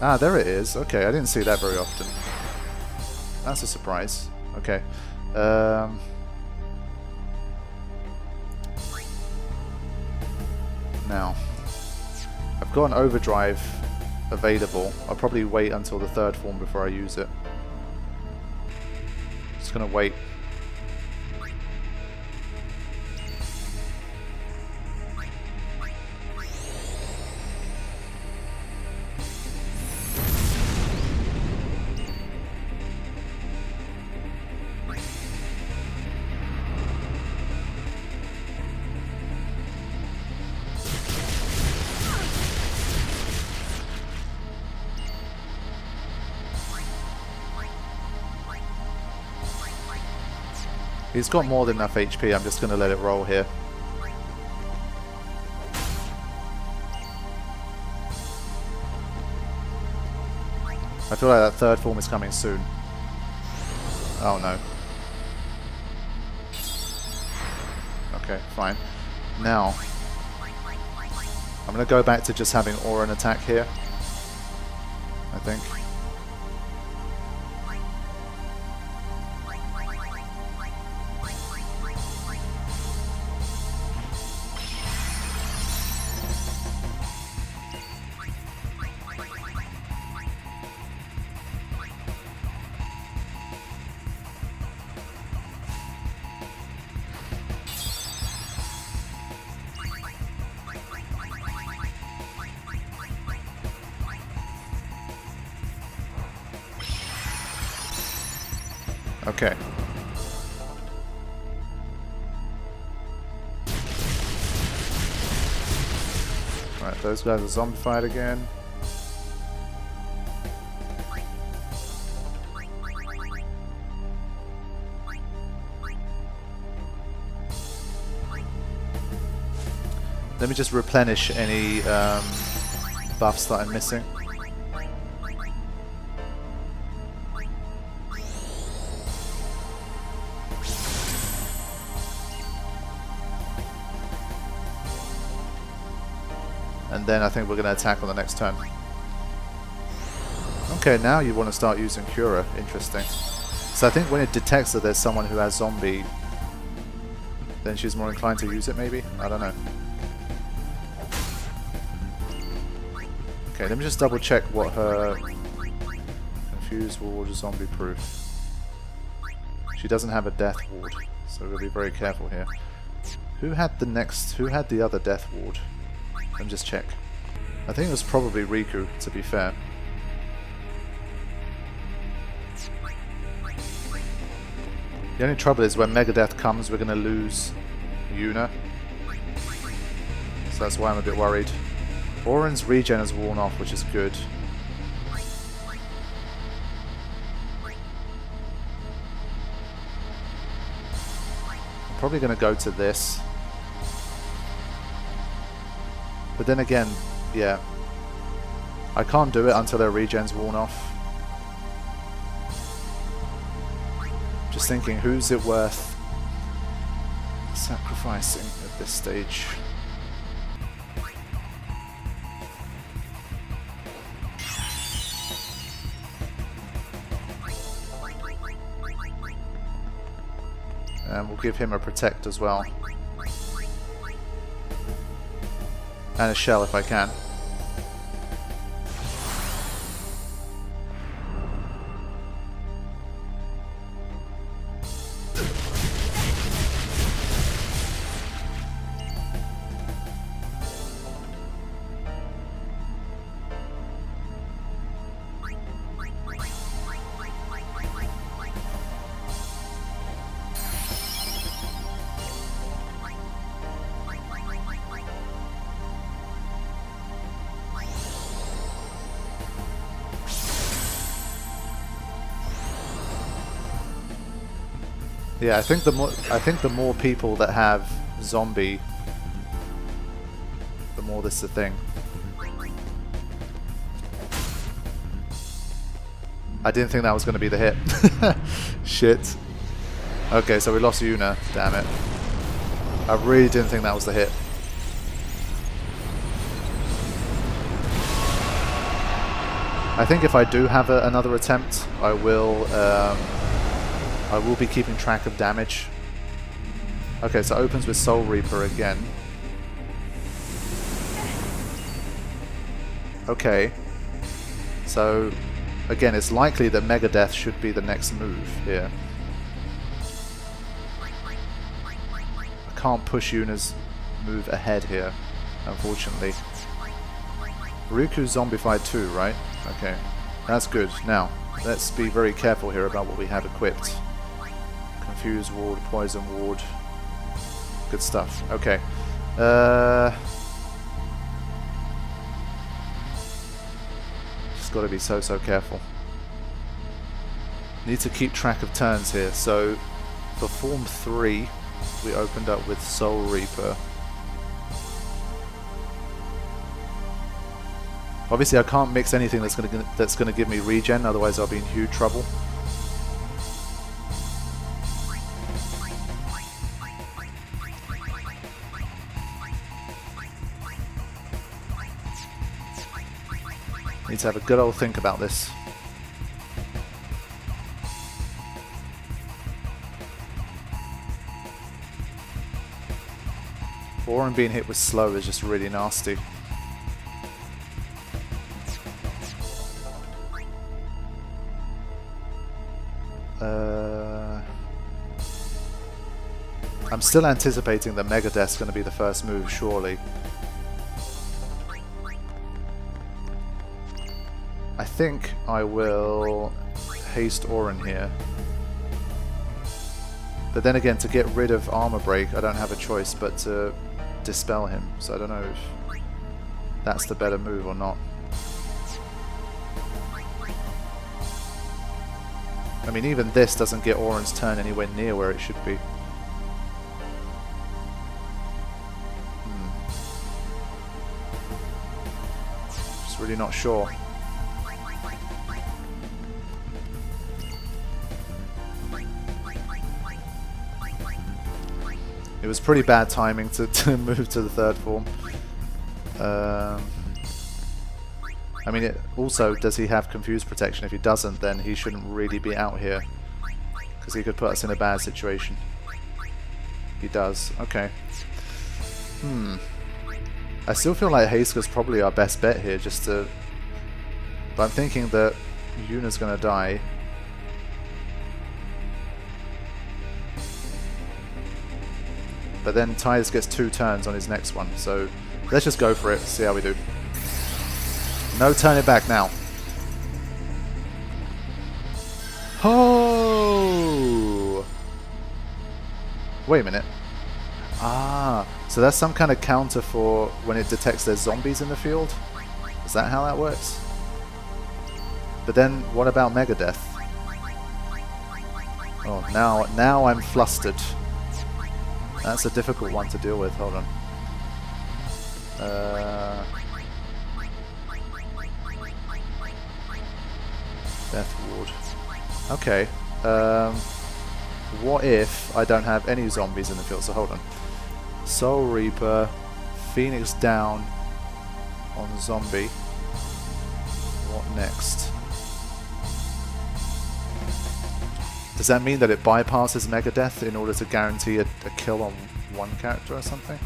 Ah, there it is. Okay, I didn't see that very often. That's a surprise. Okay. Now, I've got an overdrive available. I'll probably wait until the third form before I use it. Just gonna wait. He's got more than enough HP, I'm just going to let it roll here. I feel like that third form is coming soon. Oh no. Okay, fine. Now, I'm going to go back to just having Auron attack here, I think. Okay. Right, those guys are zombified again. Let me just replenish any buffs that I'm missing. And then I think we're going to attack on the next turn. Okay, now you want to start using Cura. Interesting. So I think when it detects that there's someone who has zombie, then she's more inclined to use it maybe? I don't know. Okay, let me just double check what her Confused Ward is zombie proof. She doesn't have a death ward, so we'll be very careful here. Who had the other death ward? Let me just check. I think it was probably Riku, to be fair. The only trouble is when Megadeth comes, we're going to lose Yuna. So that's why I'm a bit worried. Auron's regen has worn off, which is good. I'm probably going to go to this. But then again, yeah. I can't do it until their regen's worn off. Just thinking, who's it worth sacrificing at this stage? And we'll give him a protect as well. And a shell if I can. Yeah, I think the more people that have zombie, the more this is a thing. I didn't think that was going to be the hit. Shit. Okay, so we lost Yuna. Damn it. I really didn't think that was the hit. I think if I do have another attempt, I will be keeping track of damage. Okay, so it opens with Soul Reaper again. Okay. So, again, it's likely that Megadeth should be the next move here. I can't push Yuna's move ahead here, unfortunately. Riku's zombified too, right? Okay, that's good. Now, let's be very careful here about what we have equipped. Confuse ward, poison ward. Good stuff. Okay. Just got to be so careful. Need to keep track of turns here. So, for Form 3, we opened up with Soul Reaper. Obviously, I can't mix anything that's gonna give me regen, otherwise I'll be in huge trouble. Need to have a good old think about this. Orin being hit with slow is just really nasty. I'm still anticipating that Megadeth's going to be the first move, surely. I think I will haste Orin here. But then again, to get rid of Armor Break, I don't have a choice but to dispel him. So I don't know if that's the better move or not. I mean, even this doesn't get Orin's turn anywhere near where it should be. Just really not sure. It was pretty bad timing to move to the third form. I mean, also, does he have Confused Protection? If he doesn't, then he shouldn't really be out here. Because he could put us in a bad situation. He does. Okay. I still feel like Heiska's probably our best bet here, just to... But I'm thinking that Yuna's gonna die. But then Titus gets 2 turns on his next one, so let's just go for it, see how we do. No, turn it back now. Oh! Wait a minute. Ah, so that's some kind of counter for when it detects there's zombies in the field? Is that how that works? But then, what about Megadeth? Oh, now I'm flustered. That's a difficult one to deal with. Hold on. Death Ward. Okay. What if I don't have any zombies in the field? So hold on. Soul Reaper, Phoenix down on zombie. What next? Does that mean that it bypasses Megadeth in order to guarantee a kill on one character or something?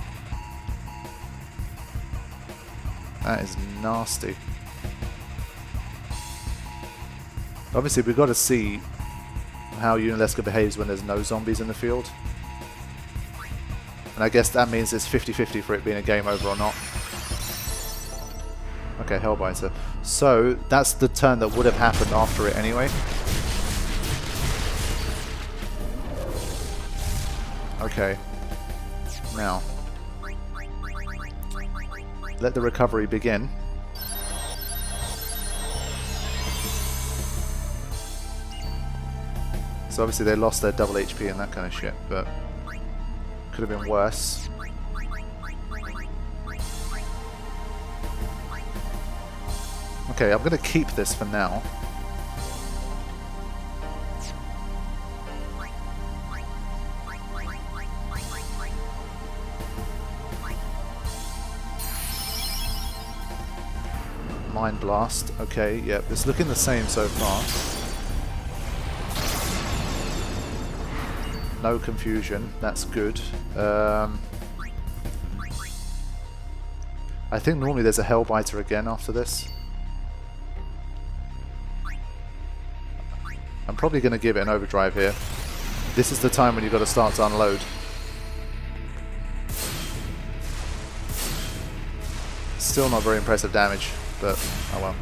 That is nasty. Obviously, we've got to see how Yunalesca behaves when there's no zombies in the field. And I guess that means it's 50-50 for it being a game over or not. Okay, Hellbiter. So, that's the turn that would have happened after it anyway. Okay. Now. Let the recovery begin. So obviously they lost their double HP and that kind of shit, but could have been worse. Okay, I'm going to keep this for now. Mind Blast. Okay, yep, it's looking the same so far. No confusion, that's good. I think normally there's a Hellbiter again after this. I'm probably going to give it an overdrive here. This is the time when you've got to start to unload. Still not very impressive damage, but oh well.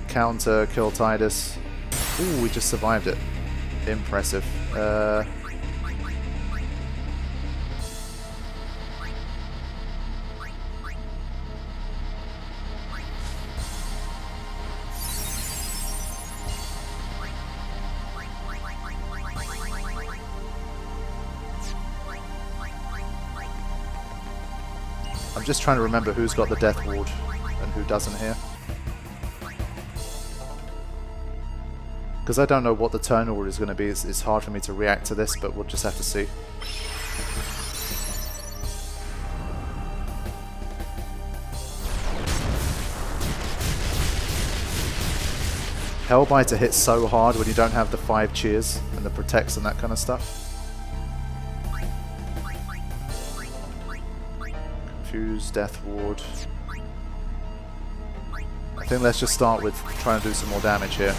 Counter, kill Titus. Ooh, we just survived it. Impressive. I'm just trying to remember who's got the Death Ward and who doesn't here. Because I don't know what the turn order is going to be, it's hard for me to react to this, but we'll just have to see. Hellbiter hits so hard when you don't have the 5 cheers and the protects and that kind of stuff. Confuse, Death Ward. I think let's just start with trying to do some more damage here.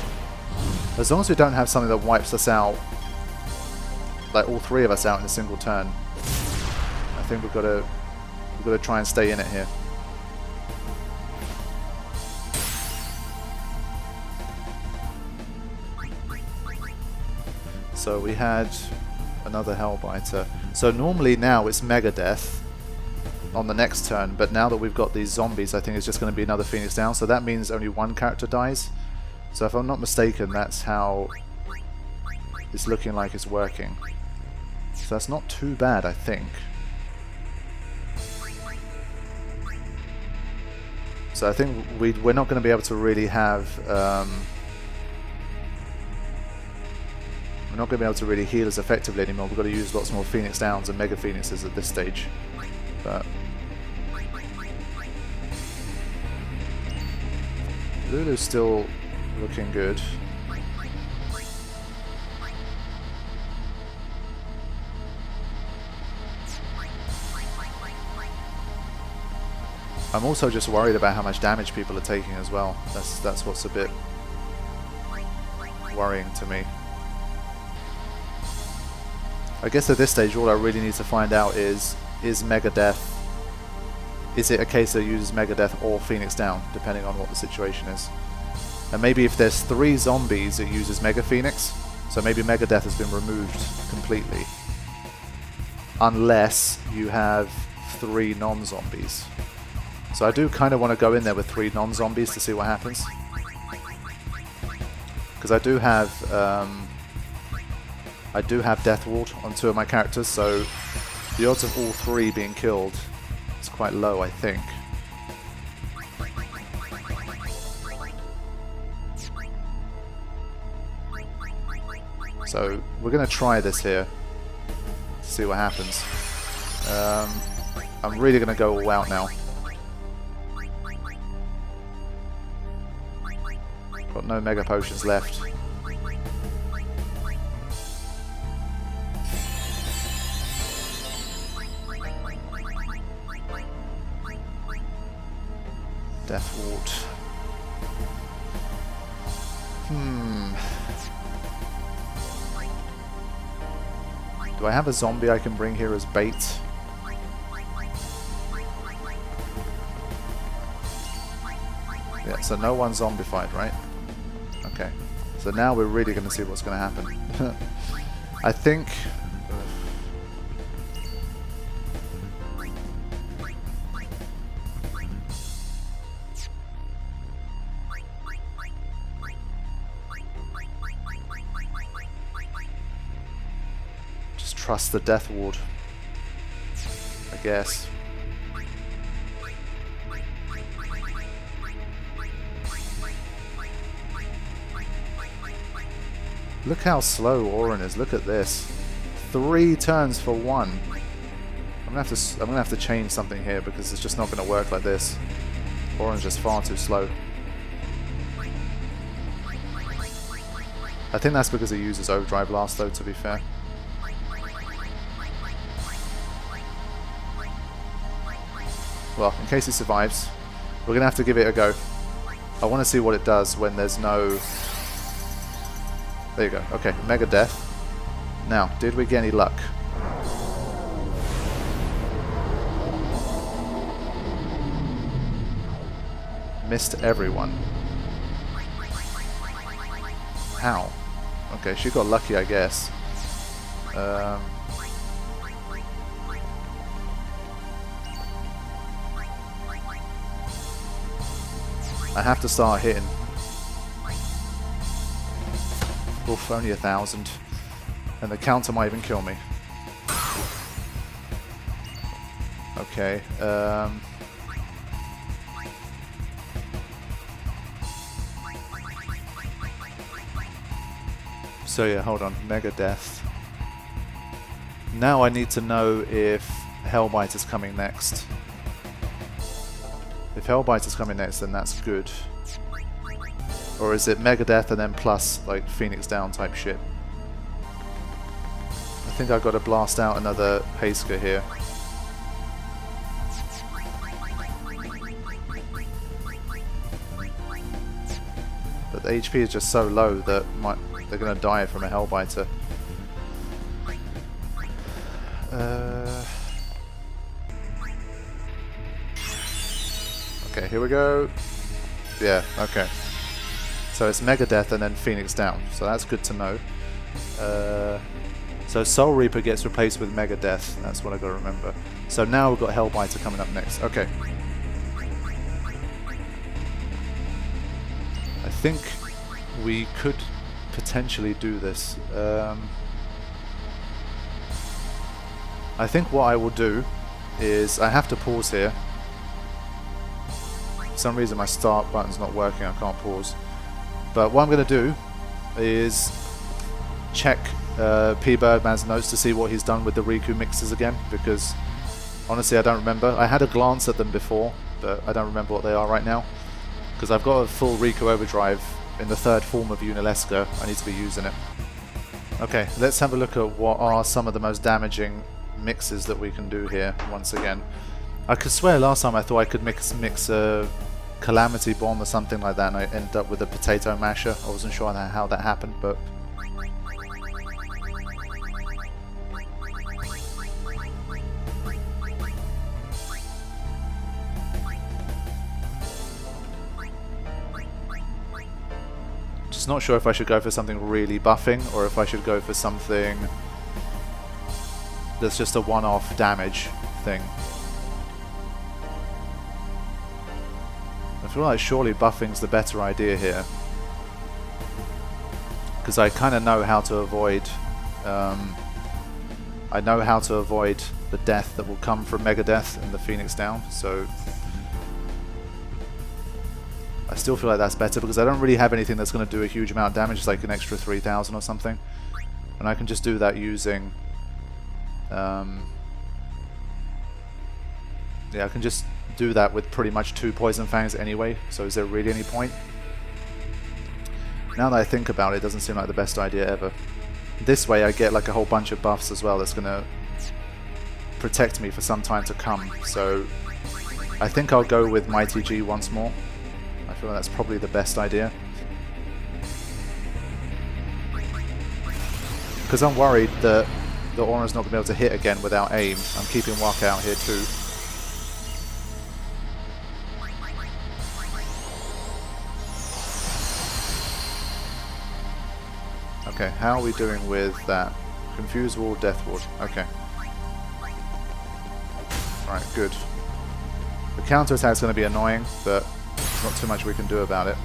As long as we don't have something that wipes us out, like all 3 of us out in a single turn, I think we've got to try and stay in it here. So we had another Hellbiter. So normally now it's Mega Death on the next turn, but now that we've got these zombies, I think it's just going to be another Phoenix down. So that means only 1 character dies. So if I'm not mistaken, that's how it's looking like it's working. So that's not too bad, I think. So I think we're not going to be able to really have... we're not going to be able to really heal as effectively anymore. We've got to use lots more Phoenix Downs and Mega Phoenixes at this stage. But Lulu's still looking good. I'm also just worried about how much damage people are taking as well. That's what's a bit worrying to me. I guess at this stage all I really need to find out is Mega Death, is it a case that uses Mega Death or Phoenix Down, depending on what the situation is. And maybe if there's 3 zombies it uses Mega Phoenix, so maybe Mega Death has been removed completely. Unless you have 3 non-zombies. So I do kind of want to go in there with 3 non-zombies to see what happens. Because I do have Death Ward on 2 of my characters, so the odds of all 3 being killed is quite low, I think. So we're going to try this here to see what happens. I'm really going to go all out now. Got no Mega Potions left. Death Ward. Do I have a zombie I can bring here as bait? Yeah, so no one zombified, right? Okay. So now we're really going to see what's going to happen. I think... just trust the Death Ward, I guess. Look how slow Orin is. Look at this. 3 turns for 1. I'm gonna have to change something here because it's just not gonna work like this. Orin's just far too slow. I think that's because he uses Overdrive Blast though, to be fair. Well, in case he survives, we're gonna have to give it a go. I want to see what it does when there's no... There you go. Okay, Mega Death. Now, did we get any luck? Missed everyone. How? Okay, she got lucky, I guess. I have to start hitting. Oof, only 1,000. And the counter might even kill me. Okay, so yeah, hold on. Mega Death. Now I need to know if Hellbite is coming next. If Hellbite is coming next, then that's good. Or is it Megadeth and then plus like Phoenix Down type shit? I think I've got to blast out another Hasker here. But the HP is just so low that they're going to die from a Hellbiter. Okay, here we go. Yeah, okay. So it's Megadeth and then Phoenix Down, so that's good to know. So Soul Reaper gets replaced with Megadeth, that's what I've got to remember. So now we've got Hellbiter coming up next. Okay. I think we could potentially do this. I think what I will do is I have to pause here. For some reason my start button's not working, I can't pause. But what I'm going to do is check Pbirdman's notes to see what he's done with the Riku mixes again, because honestly I don't remember. I had a glance at them before, but I don't remember what they are right now. Because I've got a full Riku overdrive in the third form of Yunalesca, I need to be using it. Okay, let's have a look at what are some of the most damaging mixes that we can do here once again. I could swear last time I thought I could mix a Calamity Bomb or something like that and I ended up with a Potato Masher. I wasn't sure how that happened, but... just not sure if I should go for something really buffing or if I should go for something that's just a one-off damage thing. I feel like surely buffing's the better idea here, because I kind of know how to avoid the death that will come from Megadeth and the Phoenix Down, so I still feel like that's better because I don't really have anything that's going to do a huge amount of damage. It's like an extra 3,000 or something, and I can just do that using yeah, I can just do that with pretty much 2 Poison Fangs anyway, so is there really any point? Now that I think about it, it doesn't seem like the best idea ever. This way I get like a whole bunch of buffs as well that's going to protect me for some time to come, so I think I'll go with Mighty G once more. I feel like that's probably the best idea. Because I'm worried that the Aura's not going to be able to hit again without aim. I'm keeping Waka out here too. Okay, how are we doing with that? Confuse Ward, Death Ward. Okay. Alright, good. The counter attack's going to be annoying, but not too much we can do about it.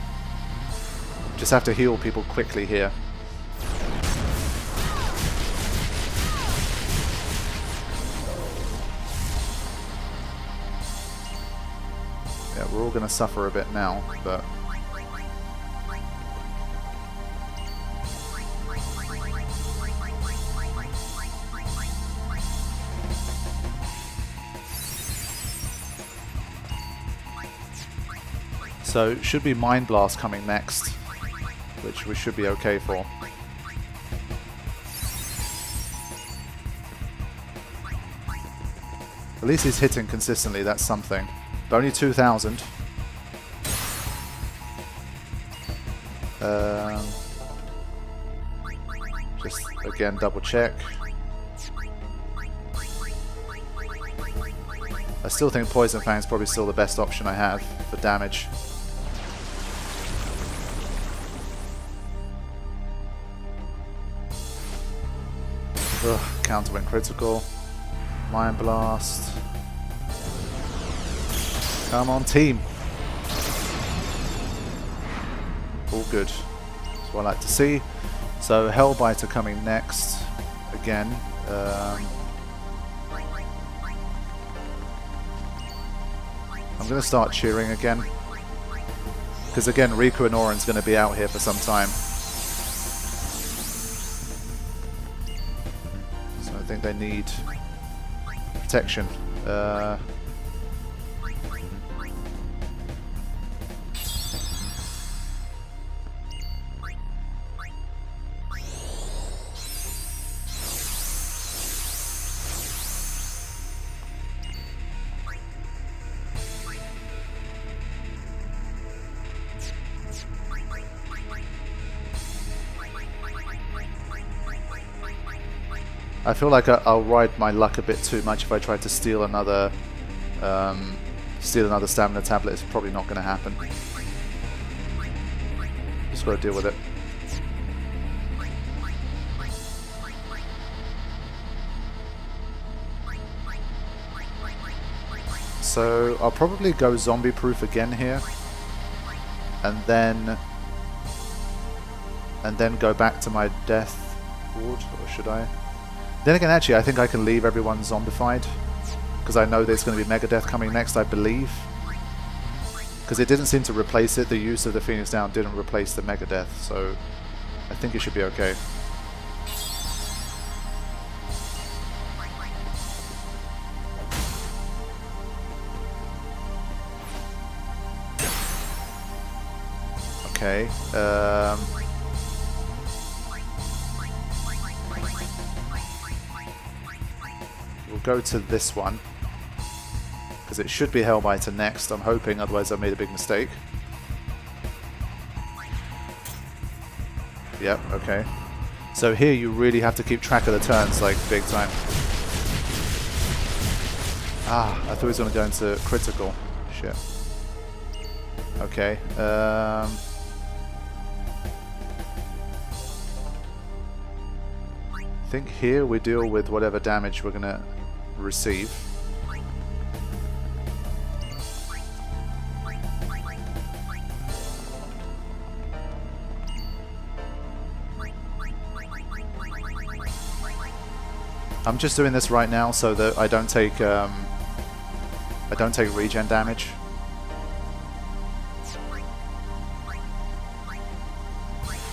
Just have to heal people quickly here. Yeah, we're all going to suffer a bit now, but... So, should be Mind Blast coming next, which we should be okay for. At least he's hitting consistently, that's something. But only 2,000. Just, again, double check. I still think Poison Fang is probably still the best option I have for damage. Ugh, counter went critical. Mind Blast. Come on, team. All good. That's what I like to see. So Hellbiter coming next. Again. I'm going to start cheering again. Because again, Riku and Oren's going to be out here for some time. So I think they need protection. I feel like I'll ride my luck a bit too much if I try to steal another stamina tablet. It's probably not going to happen. Just got to deal with it. So I'll probably go zombie proof again here, and then go back to my death ward, or should I? Then again, actually, I think I can leave everyone zombified, because I know there's going to be Megadeth coming next, I believe. Because it didn't seem to replace it. The use of the Phoenix Down didn't replace the Megadeth, so I think it should be okay. Okay. We'll go to this one, because it should be Hellbiter next, I'm hoping, otherwise I've made a big mistake. Yep, okay. So here you really have to keep track of the turns, like, big time. Ah, I thought he was going to go into critical. Shit. Okay, I think here we deal with whatever damage we're going to receive. I'm just doing this right now so that I don't take regen damage.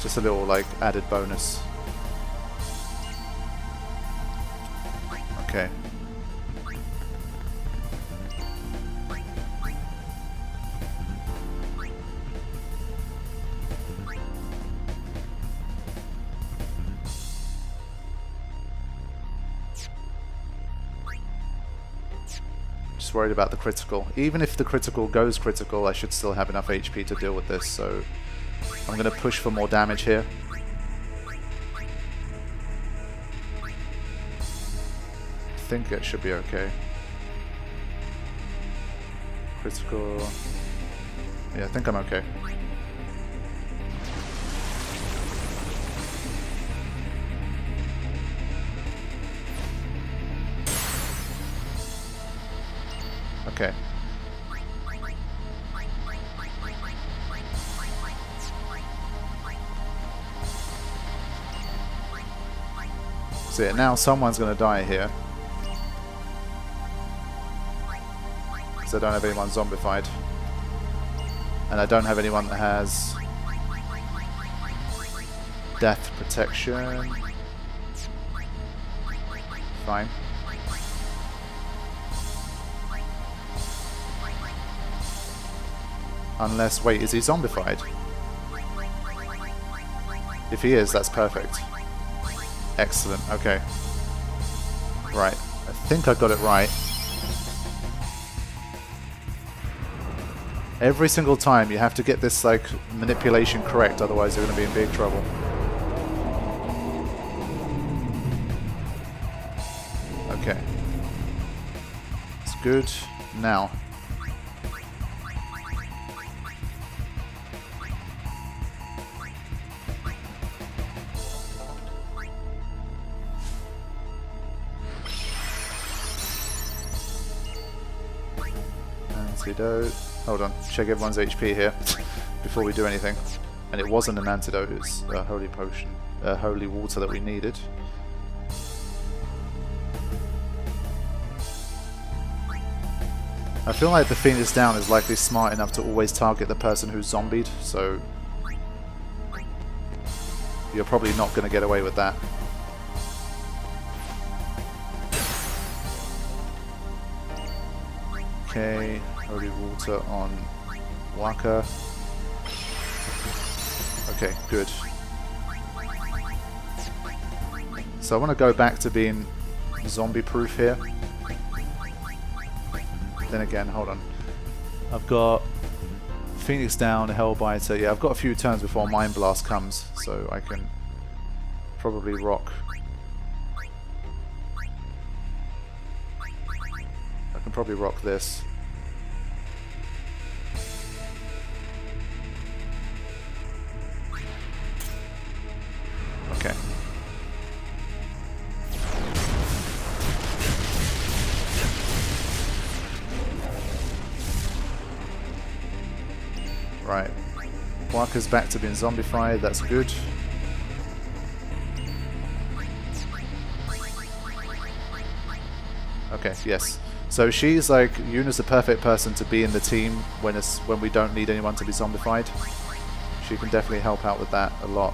Just a little like added bonus. Okay. Just worried about the critical. Even if the critical goes critical, I should still have enough HP to deal with this, so I'm going to push for more damage here. I think it should be okay. Critical. Yeah, I think I'm okay. Okay. So yeah, now someone's going to die here. I don't have anyone zombified, and I don't have anyone that has death protection. Fine. Unless, wait, is he zombified? If he is, that's perfect. Excellent, okay. Right, I think I got it right. Every single time you have to get this like manipulation correct, otherwise you're going to be in big trouble. Okay. It's good. Now. Antidote. Hold on, check everyone's HP here before we do anything. And it wasn't an antidote, it's a holy potion, holy water that we needed. I feel like the Phoenix Down is likely smart enough to always target the person who's zombied, so you're probably not going to get away with that. Okay, holy water on Waka. Okay, good. So I want to go back to being zombie proof here. Then again, hold on. I've got Phoenix Down, Hellbiter. Yeah, I've got a few turns before Mind Blast comes, so I can probably rock can probably rock this. Okay. Right. Walker's back to being zombified, that's good. Okay, yes. So she's like, Yuna's the perfect person to be in the team when we don't need anyone to be zombified. She can definitely help out with that a lot.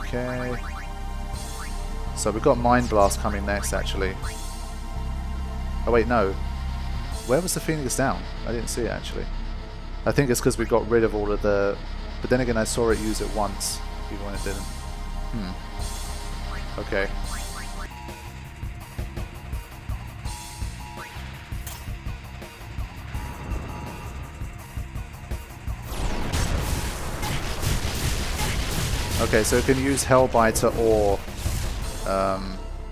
Okay. So we've got Mind Blast coming next, actually. Oh wait, no. Where was the Phoenix down? I didn't see it, actually. I think it's because we got rid of all of the... But then again, I saw it use it once, even when it didn't. Okay. Okay, so it can use Hellbiter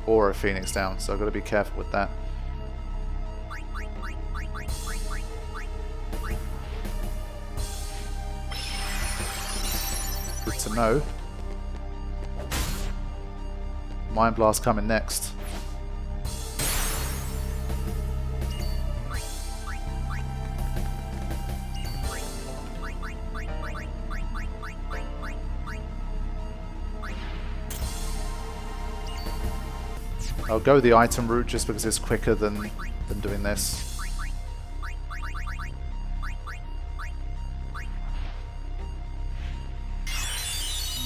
or a Phoenix down, so I've got to be careful with that. Good to know. Mind Blast coming next. I'll go the item route just because it's quicker than doing this.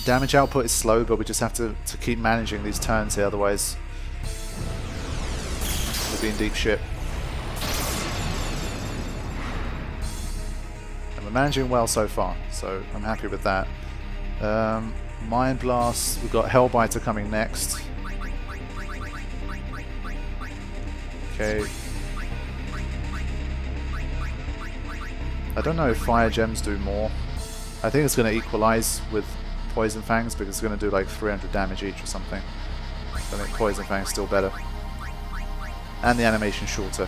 Damage output is slow, but we just have to keep managing these turns here, otherwise we'll be in deep shit. And we're managing well so far, so I'm happy with that. Mind Blast, we've got Hellbiter coming next. Okay. I don't know if Fire Gems do more. I think it's going to equalize with Poison Fangs because it's going to do like 300 damage each or something. I think Poison Fang's still better. And the animation shorter.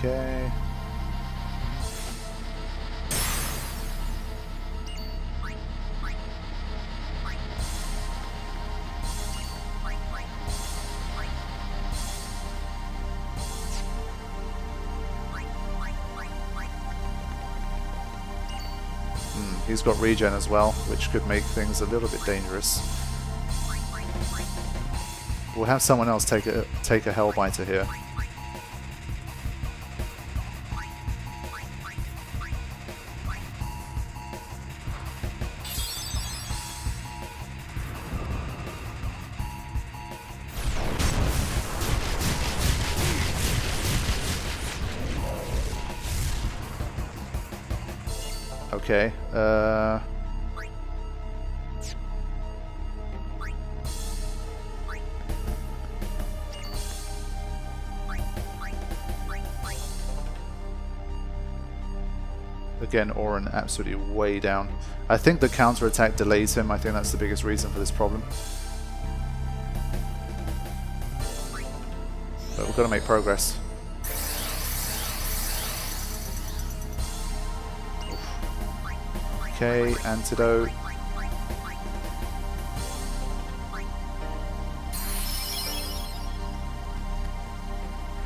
Okay. He's got regen as well, which could make things a little bit dangerous. We'll have someone else take a Hellbiter here. Okay, again, Orin absolutely way down. I think the counter-attack delays him. I think that's the biggest reason for this problem. But we've got to make progress. Okay, antidote.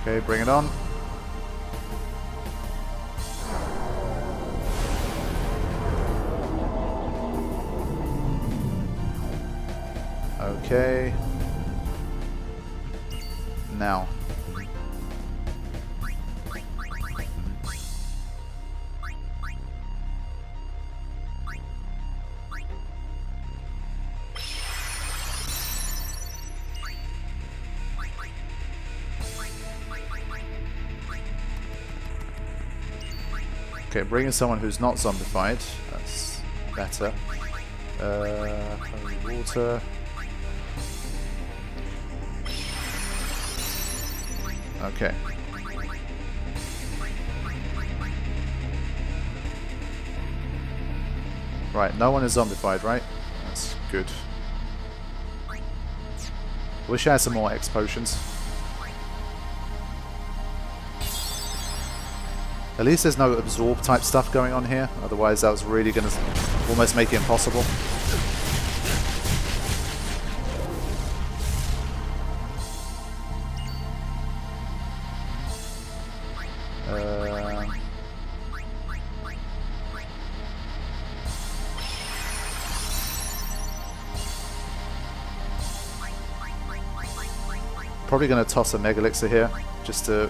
Okay, bring it on. Okay. Now. Okay, bring in someone who's not zombified. That's better. Holy water. Okay. Right, no one is zombified, right? That's good. Wish I had some more X potions. At least there's no absorb type stuff going on here, otherwise that was really going to almost make it impossible. Probably going to toss a Mega Elixir here, just to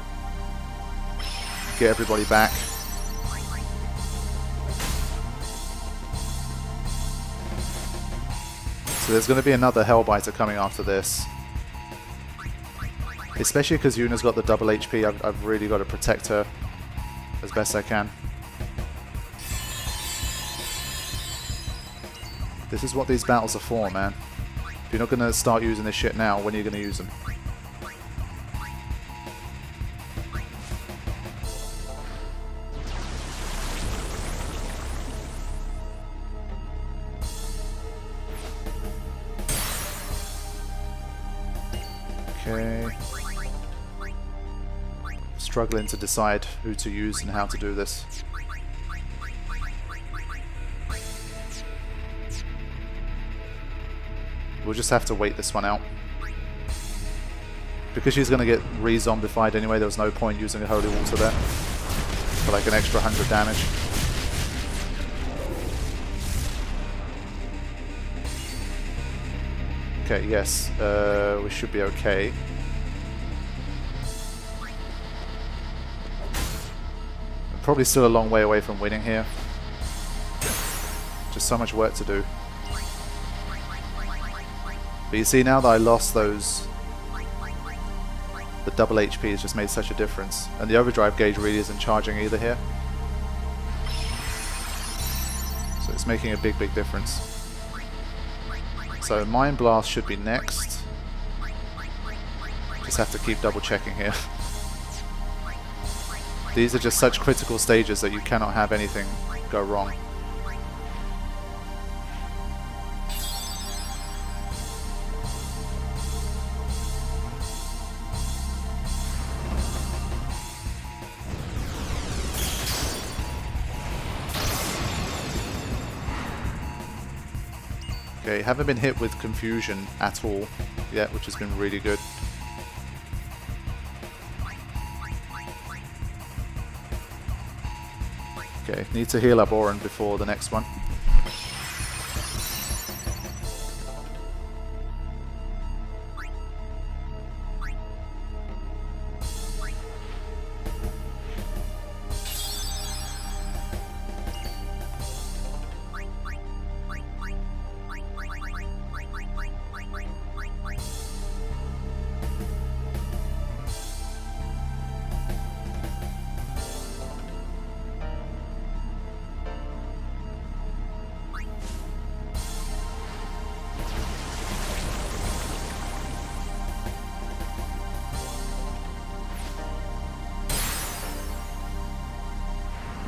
get everybody back. So there's going to be another Hellbiter coming after this. Especially because Yuna's got the double HP, I've really got to protect her as best I can. This is what these battles are for, man. If you're not going to start using this shit now, when are you going to use them? Okay. Struggling to decide who to use and how to do this. We'll just have to wait this one out. Because she's going to get re-zombified anyway, there was no point using a Holy Water there for like an extra 100 damage. Okay, yes, we should be okay. I'm probably still a long way away from winning here. Just so much work to do. But you see, now that I lost those, the double HP has just made such a difference. And the overdrive gauge really isn't charging either here. So it's making a big, big difference. So Mind Blast should be next. Just have to keep double checking here. These are just such critical stages that you cannot have anything go wrong. Okay, haven't been hit with confusion at all yet, which has been really good. Okay, need to heal up Oren before the next one.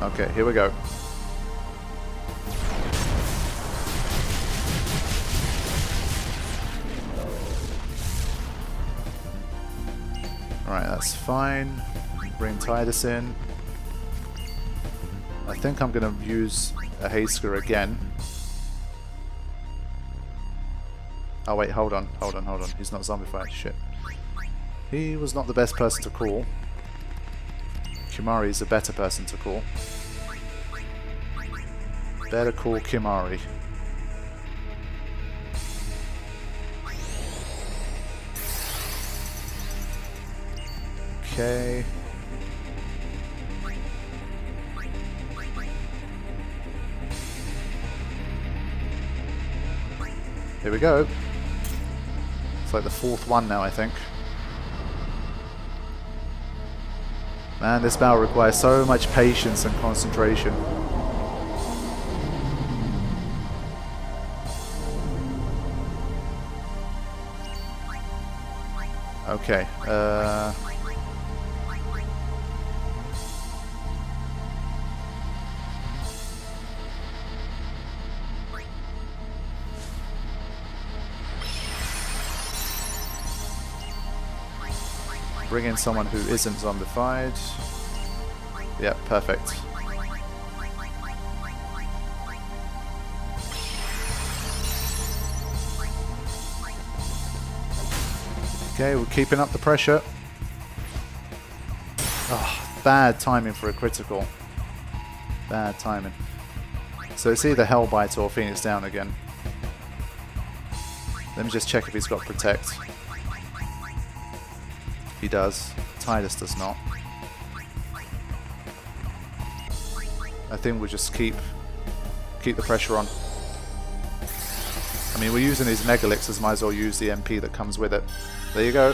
Okay, here we go. Alright, that's fine. Bring Tidus in. I think I'm going to use a Hasker again. Oh wait, hold on. He's not zombified. Shit. He was not the best person to call. Kimari is a better person to call. Better call Kimari. Okay. Here we go. It's like the fourth one now, I think. Man, this battle requires so much patience and concentration. Okay, Bring in someone who isn't zombified. Yeah, perfect. Okay, we're keeping up the pressure. Oh, bad timing for a critical. Bad timing. So it's either Hellbite or Phoenix down again. Let me just check if he's got Protect. He does. Titus does not. I think we'll just keep the pressure on. I mean, we're using these Megalixirs, might as well use the MP that comes with it. There you go.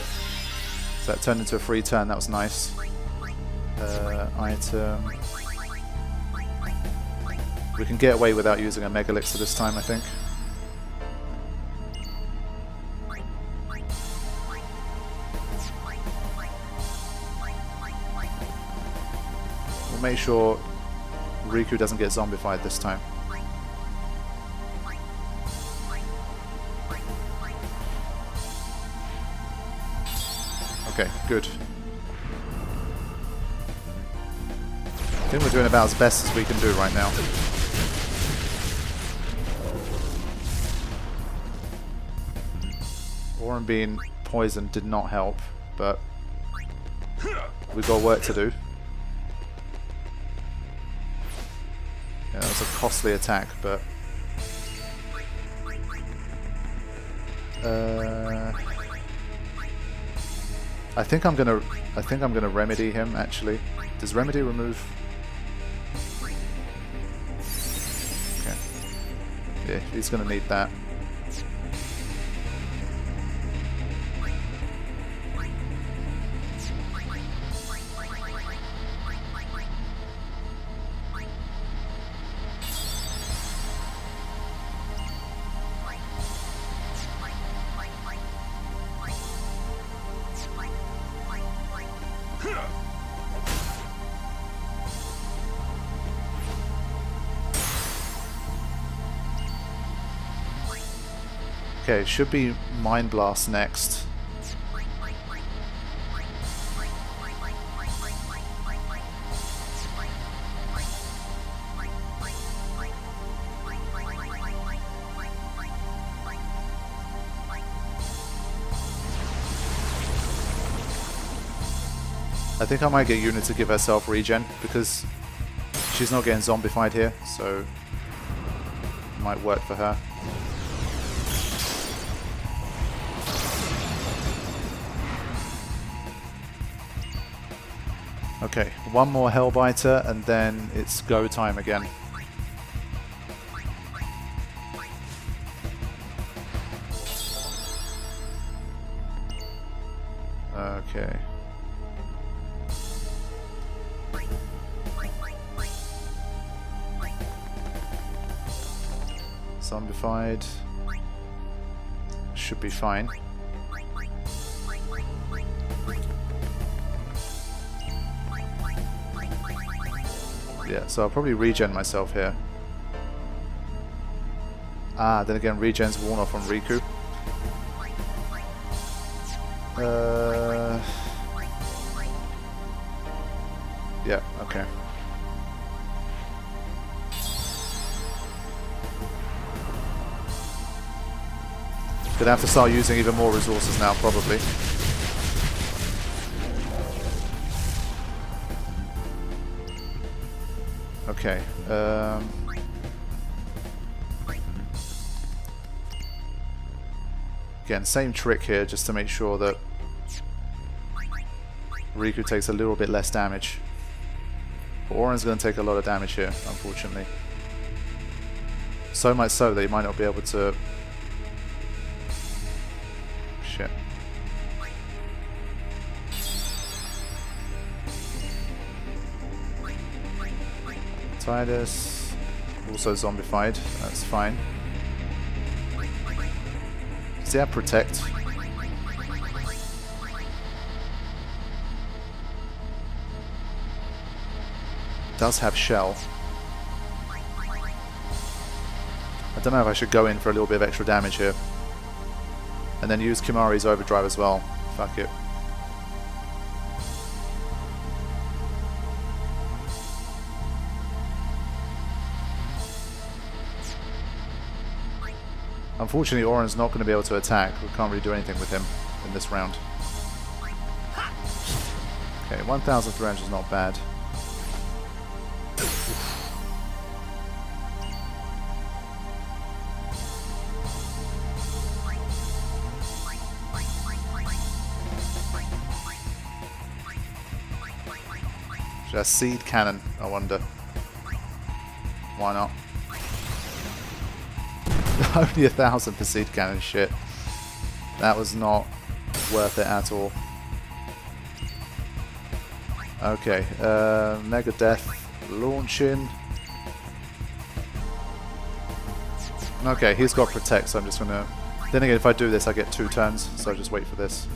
So that turned into a free turn, that was nice. Item. We can get away without using a Megalixir this time, I think. We'll make sure Riku doesn't get zombified this time. Okay, good. I think we're doing about as best as we can do right now. Orin being poisoned did not help, but we've got work to do. Yeah, that was a costly attack, but I think I'm gonna remedy him actually. Does remedy remove? Okay. Yeah, he's gonna need that. Okay, should be Mind Blast next. I think I might get Yuna to give herself regen because she's not getting zombified here, so it might work for her. Okay, one more Hellbiter and then it's go time again. Okay. Zombified. Should be fine. Yeah, so I'll probably regen myself here. Ah, then again, regen's worn off on Riku. Yeah, okay. Gonna have to start using even more resources now, probably. Okay. Again, same trick here, just to make sure that Riku takes a little bit less damage. But Orin's going to take a lot of damage here, unfortunately. So much so that he might not be able to... Shit. Titus, also zombified, that's fine. Does he have Protect? Does have Shell. I don't know if I should go in for a little bit of extra damage here. And then use Kimari's Overdrive as well. Fuck it. Unfortunately, Oren's not going to be able to attack. We can't really do anything with him in this round. Okay, 1,300 is not bad. Just seed cannon, I wonder. Why not? Only 1,000 per seed cannon, shit. That was not worth it at all. Okay, Mega Death launching. Okay, he's got Protect, so I'm just gonna... Then again, if I do this, I get 2 turns, so I'll just wait for this.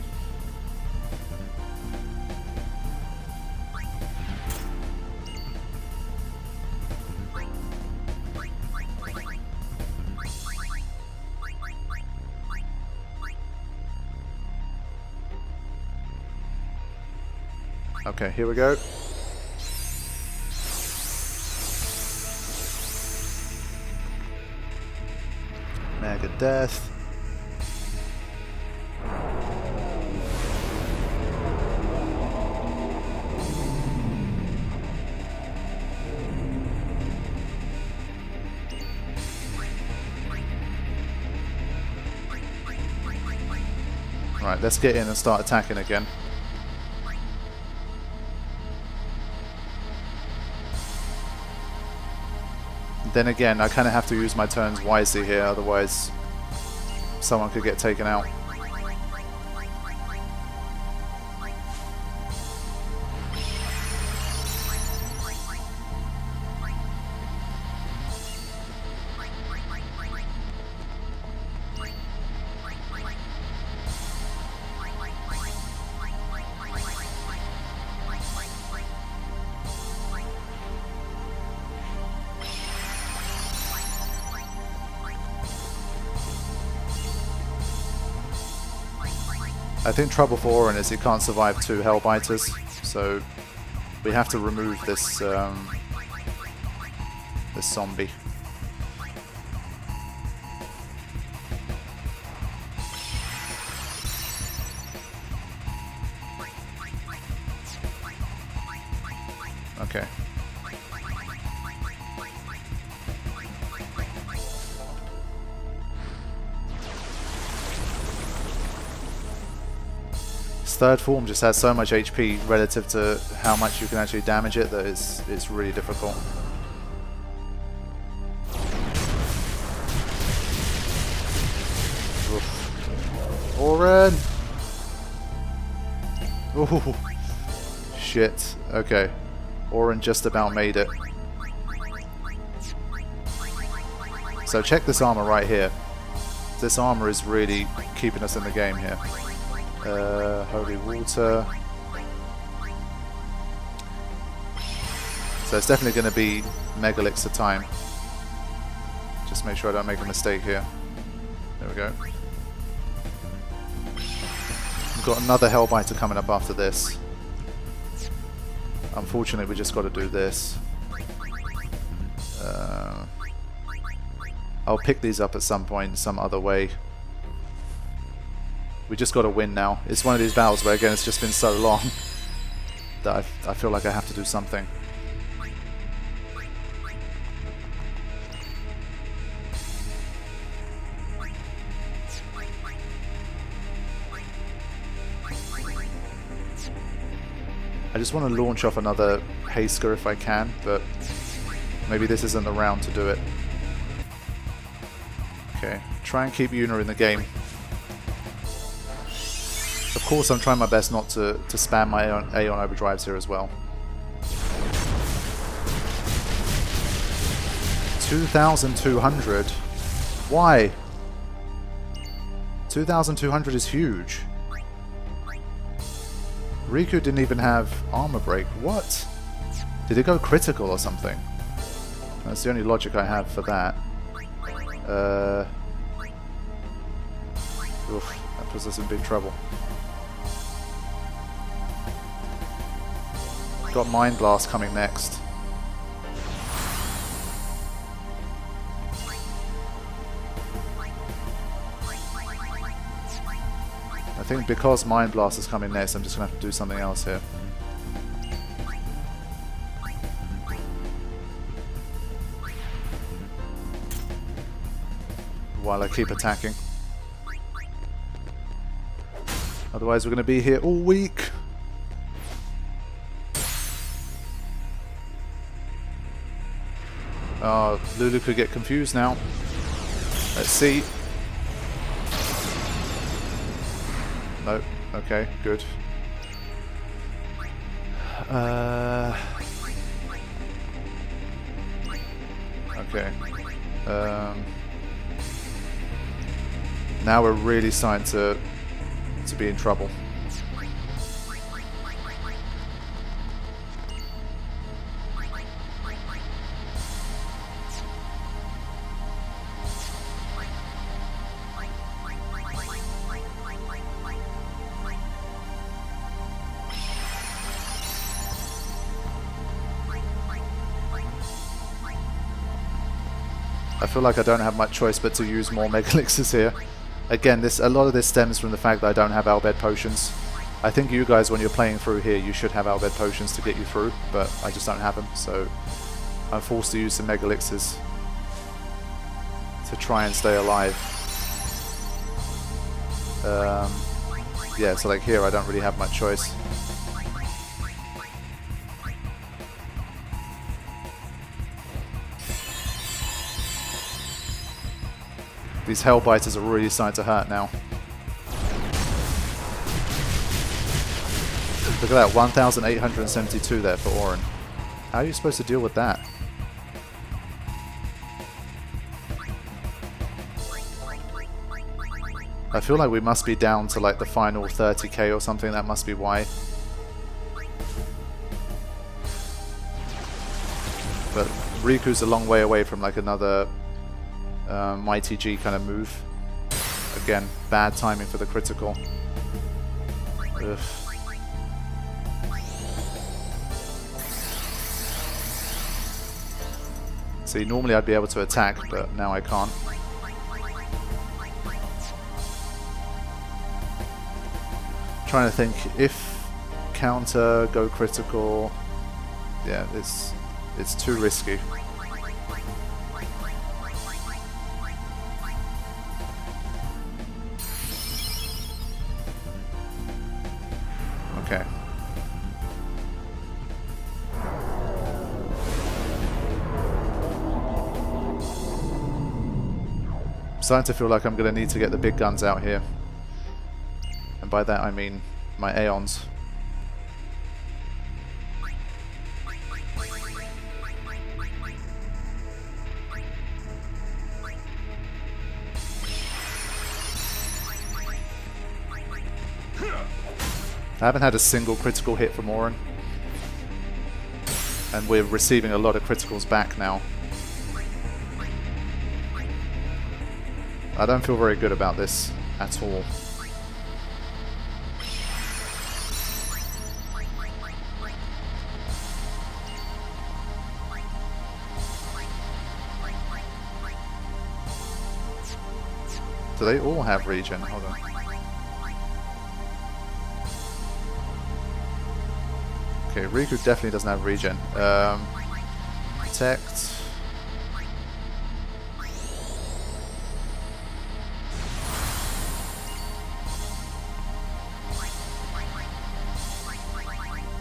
Okay, here we go. Mega Death. Right, let's get in and start attacking again. Then again, I kind of have to use my turns wisely here, otherwise someone could get taken out. I think trouble for Oren is he can't survive 2 Hellbiters, so we have to remove this this zombie. Okay. Third form just has so much HP relative to how much you can actually damage it that it's really difficult. Oof. Oren! Ooh. Shit. Okay. Oren just about made it. So check this armor right here. This armor is really keeping us in the game here. Holy water. So it's definitely going to be Megalix a time. Just make sure I don't make a mistake here. There we go. We've got another Hellbiter coming up after this. Unfortunately, we just got to do this. I'll pick these up at some point, some other way. We just got to win now. It's one of these battles where, again, it's just been so long that I feel like I have to do something. I just want to launch off another Haysker if I can, but maybe this isn't the round to do it. Okay, try and keep Yuna in the game. Of course, I'm trying my best not to spam my Aeon overdrives here as well. 2,200? Why? 2,200 is huge. Riku didn't even have armor break. What? Did it go critical or something? That's the only logic I have for that. Oof, that puts us in big trouble. Got Mind Blast coming next. I think because Mind Blast is coming next, I'm just going to have to do something else here. While I keep attacking. Otherwise we're going to be here all week. Oh, Lulu could get confused now. Let's see. Nope. Okay, good. Okay. Now we're really starting to be in trouble. I feel like I don't have much choice but to use more Mega Elixirs here. Again, a lot of this stems from the fact that I don't have Albed Potions. I think you guys, when you're playing through here, you should have Albed Potions to get you through, but I just don't have them, so I'm forced to use some Mega Elixirs to try and stay alive. Yeah, so like here I don't really have much choice. These Hellbiters are really starting to hurt now. Look at that, 1,872 there for Orin. How are you supposed to deal with that? I feel like we must be down to like the final 30k or something, that must be why. But Riku's a long way away from like another Mighty G kind of move. Again, bad timing for the critical. Ugh. See, normally I'd be able to attack, but now I can't. Trying to think, if counter, go critical, yeah, it's too risky. Okay. I'm starting to feel like I'm going to need to get the big guns out here. And by that I mean my Aeons. I haven't had a single critical hit from Orin. And we're receiving a lot of criticals back now. I don't feel very good about this at all. Do they all have regen? Hold on. Okay, Riku definitely doesn't have regen. Protect.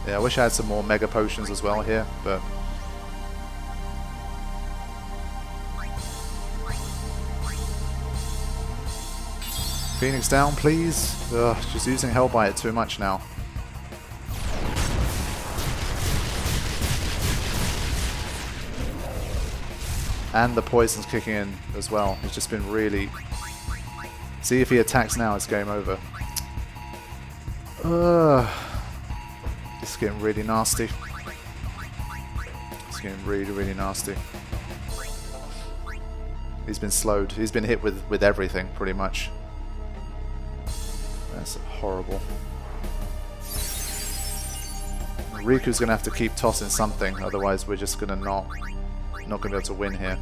Yeah, I wish I had some more Mega Potions as well here, but... Phoenix down, please. Ugh, just using Hellbite too much now. And the poison's kicking in as well. It's just been really... See, if he attacks now, it's game over. It's getting really nasty. It's getting really, really nasty. He's been slowed. He's been hit with everything, pretty much. That's horrible. Riku's going to have to keep tossing something, otherwise we're just going to not going to be able to win here.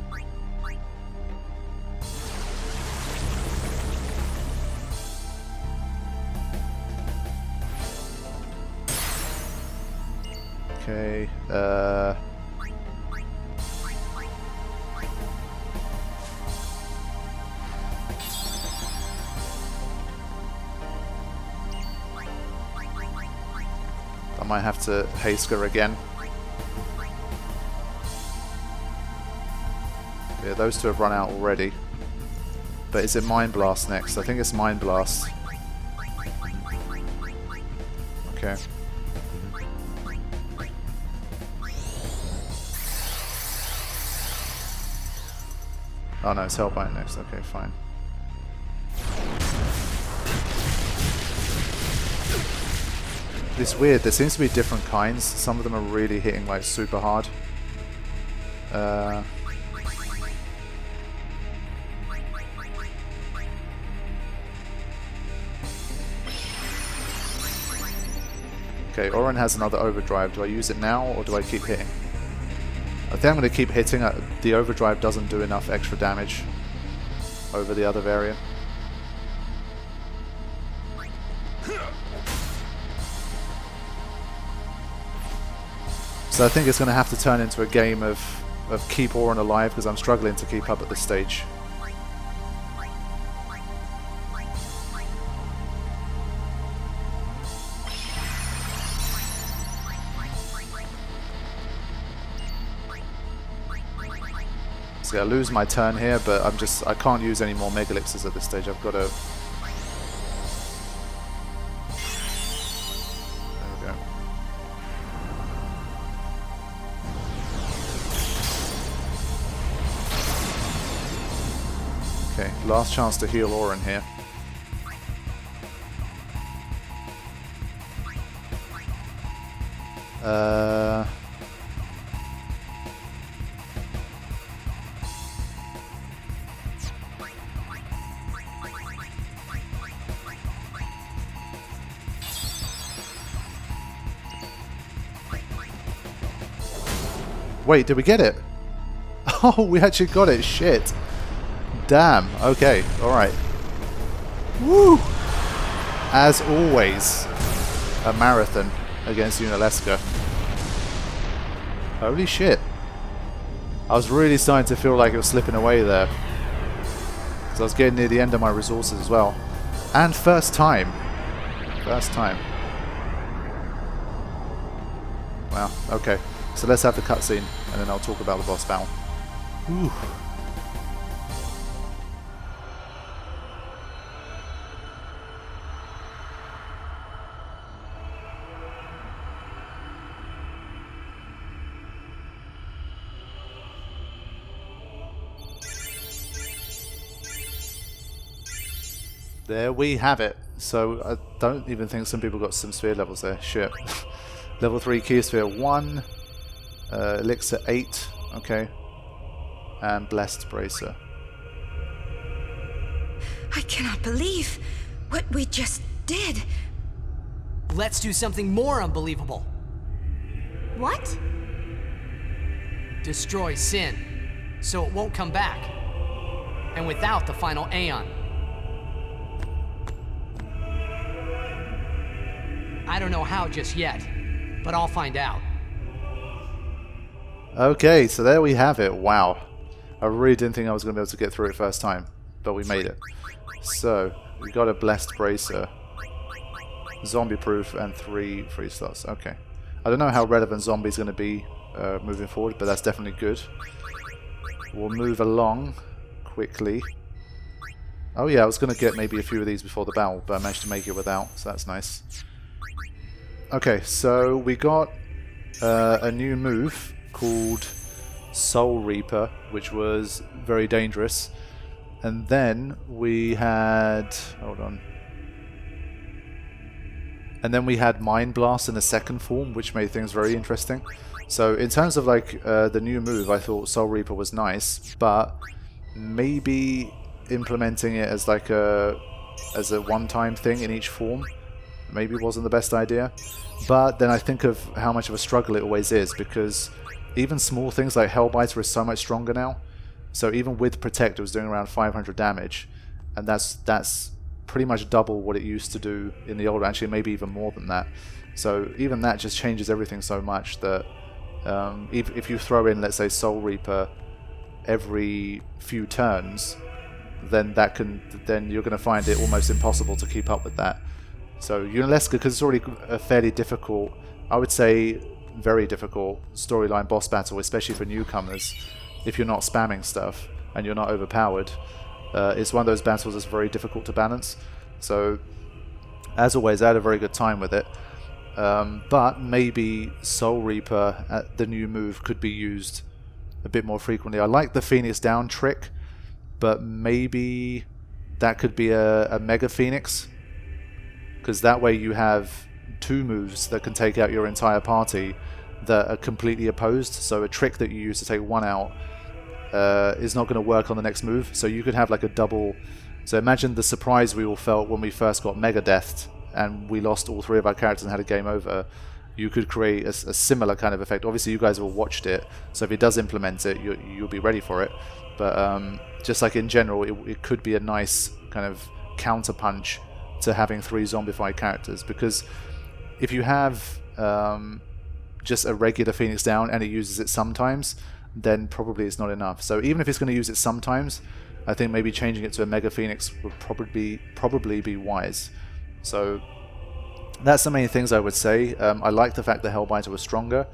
Okay, I might have to haste her again. Yeah, those two have run out already. But is it Mind Blast next? I think it's Mind Blast. Okay. Oh no, it's Hellbite next. Okay, fine. It's weird, there seems to be different kinds. Some of them are really hitting like super hard. Okay, Oren has another overdrive. Do I use it now or do I keep hitting? I think I'm going to keep hitting. The overdrive doesn't do enough extra damage over the other variant. So I think it's going to have to turn into a game of keep Oren alive because I'm struggling to keep up at this stage. So I lose my turn here, but I can't use any more Mega Elixirs at this stage. I've got to... There we go. Okay, last chance to heal Oren here. Wait, did we get it? Oh, we actually got it. Shit. Damn. Okay. Alright. Woo! As always, a marathon against Yunalesca. Holy shit. I was really starting to feel like it was slipping away there. Because I was getting near the end of my resources as well. And first time. First time. Wow. Okay. So let's have the cutscene, and then I'll talk about the boss battle. Ooh. There we have it. So I don't even think some people got some sphere levels there. Shit. Level 3 Key Sphere 1. Elixir 8, okay, and Blessed Bracer. I cannot believe what we just did. Let's do something more unbelievable. What? Destroy Sin, so it won't come back. And without the final Aeon. I don't know how just yet, but I'll find out. Okay, so there we have it. Wow. I really didn't think I was going to be able to get through it first time, but we made it. So, we got a Blessed Bracer, Zombie Proof, and 3 free slots. Okay. I don't know how relevant Zombie's going to be moving forward, but that's definitely good. We'll move along quickly. Oh yeah, I was going to get maybe a few of these before the battle, but I managed to make it without, so that's nice. Okay, so we got a new move called Soul Reaper, which was very dangerous. And then we had... hold on. And then we had Mind Blast in a second form, which made things very interesting. So in terms of like the new move, I thought Soul Reaper was nice, but maybe implementing it as like a one-time thing in each form maybe wasn't the best idea. But then I think of how much of a struggle it always is, because even small things like Hellbiter is so much stronger now. So even with Protect, it was doing around 500 damage, and that's pretty much double what it used to do in the old. Actually, maybe even more than that. So even that just changes everything so much that if you throw in, let's say, Soul Reaper every few turns, then you're going to find it almost impossible to keep up with that. So Yunalesca, because it's already a fairly difficult, I would say very difficult storyline boss battle, especially for newcomers, if you're not spamming stuff and you're not overpowered, it's one of those battles that's very difficult to balance. So as always, I had a very good time with it. But maybe Soul Reaper, the new move, could be used a bit more frequently. I like the Phoenix down trick, but maybe that could be a Mega Phoenix, because that way you have two moves that can take out your entire party that are completely opposed. So a trick that you use to take one out is not going to work on the next move. So you could have like a double. So imagine the surprise we all felt when we first got Mega Deathed and we lost all three of our characters and had a game over. You could create a similar kind of effect. Obviously you guys have all watched it, so if it does implement it, you'll be ready for it. But just like in general, it could be a nice kind of counterpunch to having three zombified characters, because if you have just a regular Phoenix down and it uses it sometimes, then probably it's not enough. So even if it's going to use it sometimes, I think maybe changing it to a Mega Phoenix would probably be wise. So that's the main things I would say. I liked the fact that Hellbiter was stronger.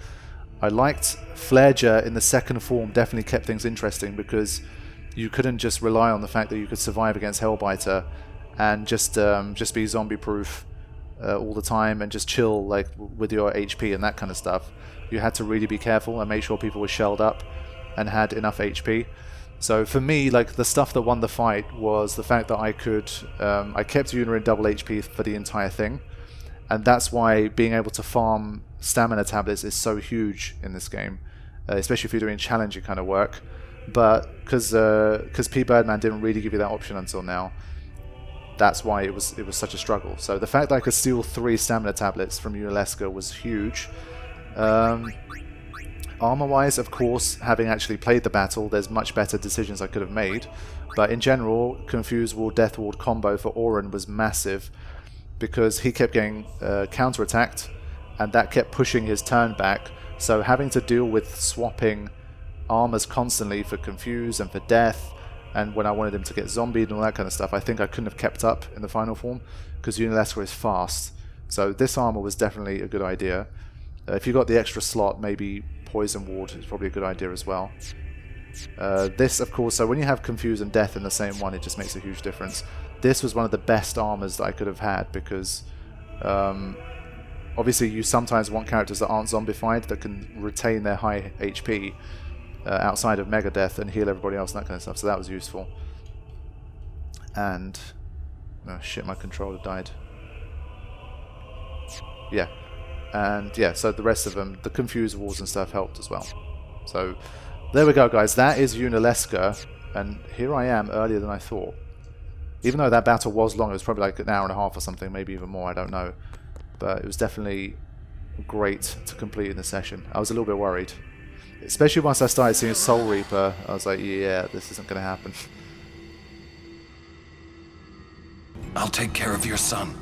I liked Flareger in the second form, definitely kept things interesting, because you couldn't just rely on the fact that you could survive against Hellbiter and just be zombie proof all the time and just chill like with your HP and that kind of stuff. You had to really be careful and make sure people were shelled up and had enough HP. So for me, like, the stuff that won the fight was the fact that I kept Yuna in double HP for the entire thing, and that's why being able to farm stamina tablets is so huge in this game, especially if you're doing challenging kind of work. But because Pbirdman didn't really give you that option until now, that's why it was such a struggle. So the fact that I could steal 3 stamina tablets from Yunalesca was huge. Armor-wise, of course, having actually played the battle, there's much better decisions I could have made. But in general, Confuse Ward, Death Ward combo for Auron was massive, because he kept getting counter-attacked, and that kept pushing his turn back. So having to deal with swapping armors constantly for Confuse and for Death, and when I wanted him to get zombied and all that kind of stuff, I think I couldn't have kept up in the final form, because Yunalesca is fast. So this armor was definitely a good idea. If you got the extra slot, maybe Poison Ward is probably a good idea as well. This, of course, so when you have Confuse and Death in the same one, it just makes a huge difference. This was one of the best armors that I could have had, because obviously you sometimes want characters that aren't zombified, that can retain their high HP outside of Mega Death and heal everybody else and that kind of stuff, so that was useful. And oh shit, my controller died. Yeah. And yeah, so the rest of them, the Confuse Wars and stuff, helped as well. So there we go, guys. That is Yunalesca, and here I am earlier than I thought. Even though that battle was long, it was probably like an hour and a half or something, maybe even more, I don't know. But it was definitely great to complete in the session. I was a little bit worried. Especially once I started seeing Soul Reaper, I was like, yeah, this isn't going to happen. I'll take care of your son.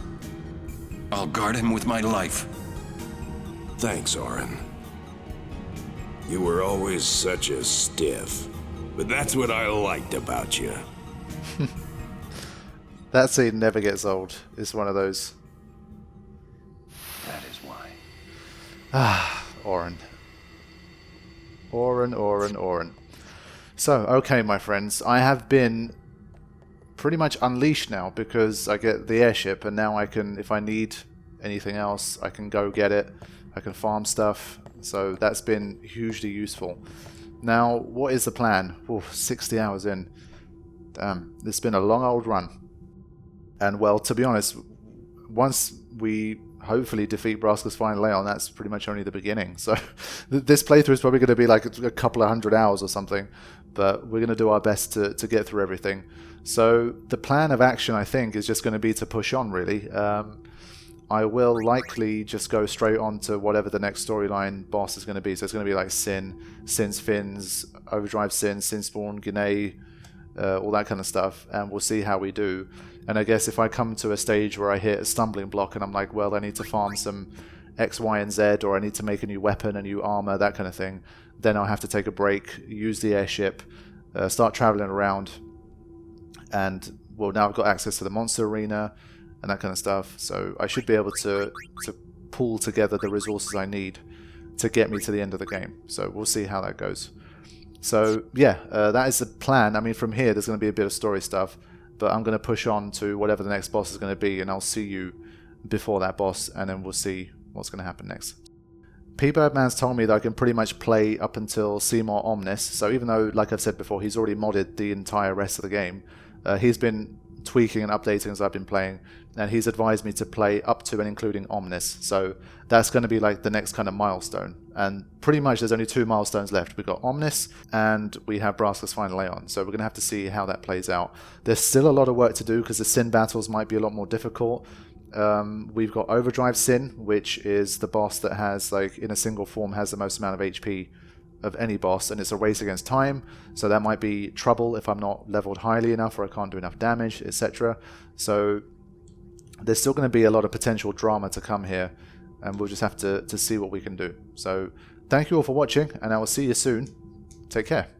I'll guard him with my life. Thanks, Auron. You were always such a stiff, but that's what I liked about you. That scene never gets old. It's one of those. That is why. Auron. Auron. So, okay, my friends, I have been pretty much unleashed now, because I get the airship, and now I can, if I need anything else, I can go get it. I can farm stuff, so that's been hugely useful. Now, what is the plan? 60 hours in. Damn, it's been a long old run. And well, to be honest, once we hopefully defeat Brasker's final Leon, that's pretty much only the beginning. So this playthrough is probably going to be like a couple of 100 hours or something, but we're going to do our best to get through everything. So the plan of action, I think, is just going to be to push on, really. I will likely just go straight on to whatever the next storyline boss is going to be. So it's going to be like Sin, Sin's Fins, Overdrive Sin, Sin Spawn, Guinea, all that kind of stuff, and we'll see how we do. And I guess if I come to a stage where I hit a stumbling block and I'm like, well, I need to farm some X, Y, and Z, or I need to make a new weapon, a new armor, that kind of thing, then I'll have to take a break, use the airship, start traveling around, and well, now I've got access to the monster arena and that kind of stuff, so I should be able to pull together the resources I need to get me to the end of the game. So we'll see how that goes. So yeah, that is the plan. I mean, from here there's going to be a bit of story stuff, but I'm going to push on to whatever the next boss is going to be, and I'll see you before that boss, and then we'll see what's going to happen next. Pbirdman's told me that I can pretty much play up until Seymour Omnis, so even though, like I've said before, he's already modded the entire rest of the game, he's been tweaking and updating as I've been playing, and he's advised me to play up to and including Omnis, so that's going to be like the next kind of milestone. And pretty much there's only 2 milestones left. We've got Omnis and we have Brasker's Final Aeon, so we're going to have to see how that plays out. There's still a lot of work to do because the Sin battles might be a lot more difficult. We've got Overdrive Sin, which is the boss that has, like, in a single form, has the most amount of HP of any boss, and it's a race against time, so that might be trouble if I'm not leveled highly enough or I can't do enough damage, etc. So there's still going to be a lot of potential drama to come here, and we'll just have to see what we can do. So thank you all for watching, and I will see you soon. Take care.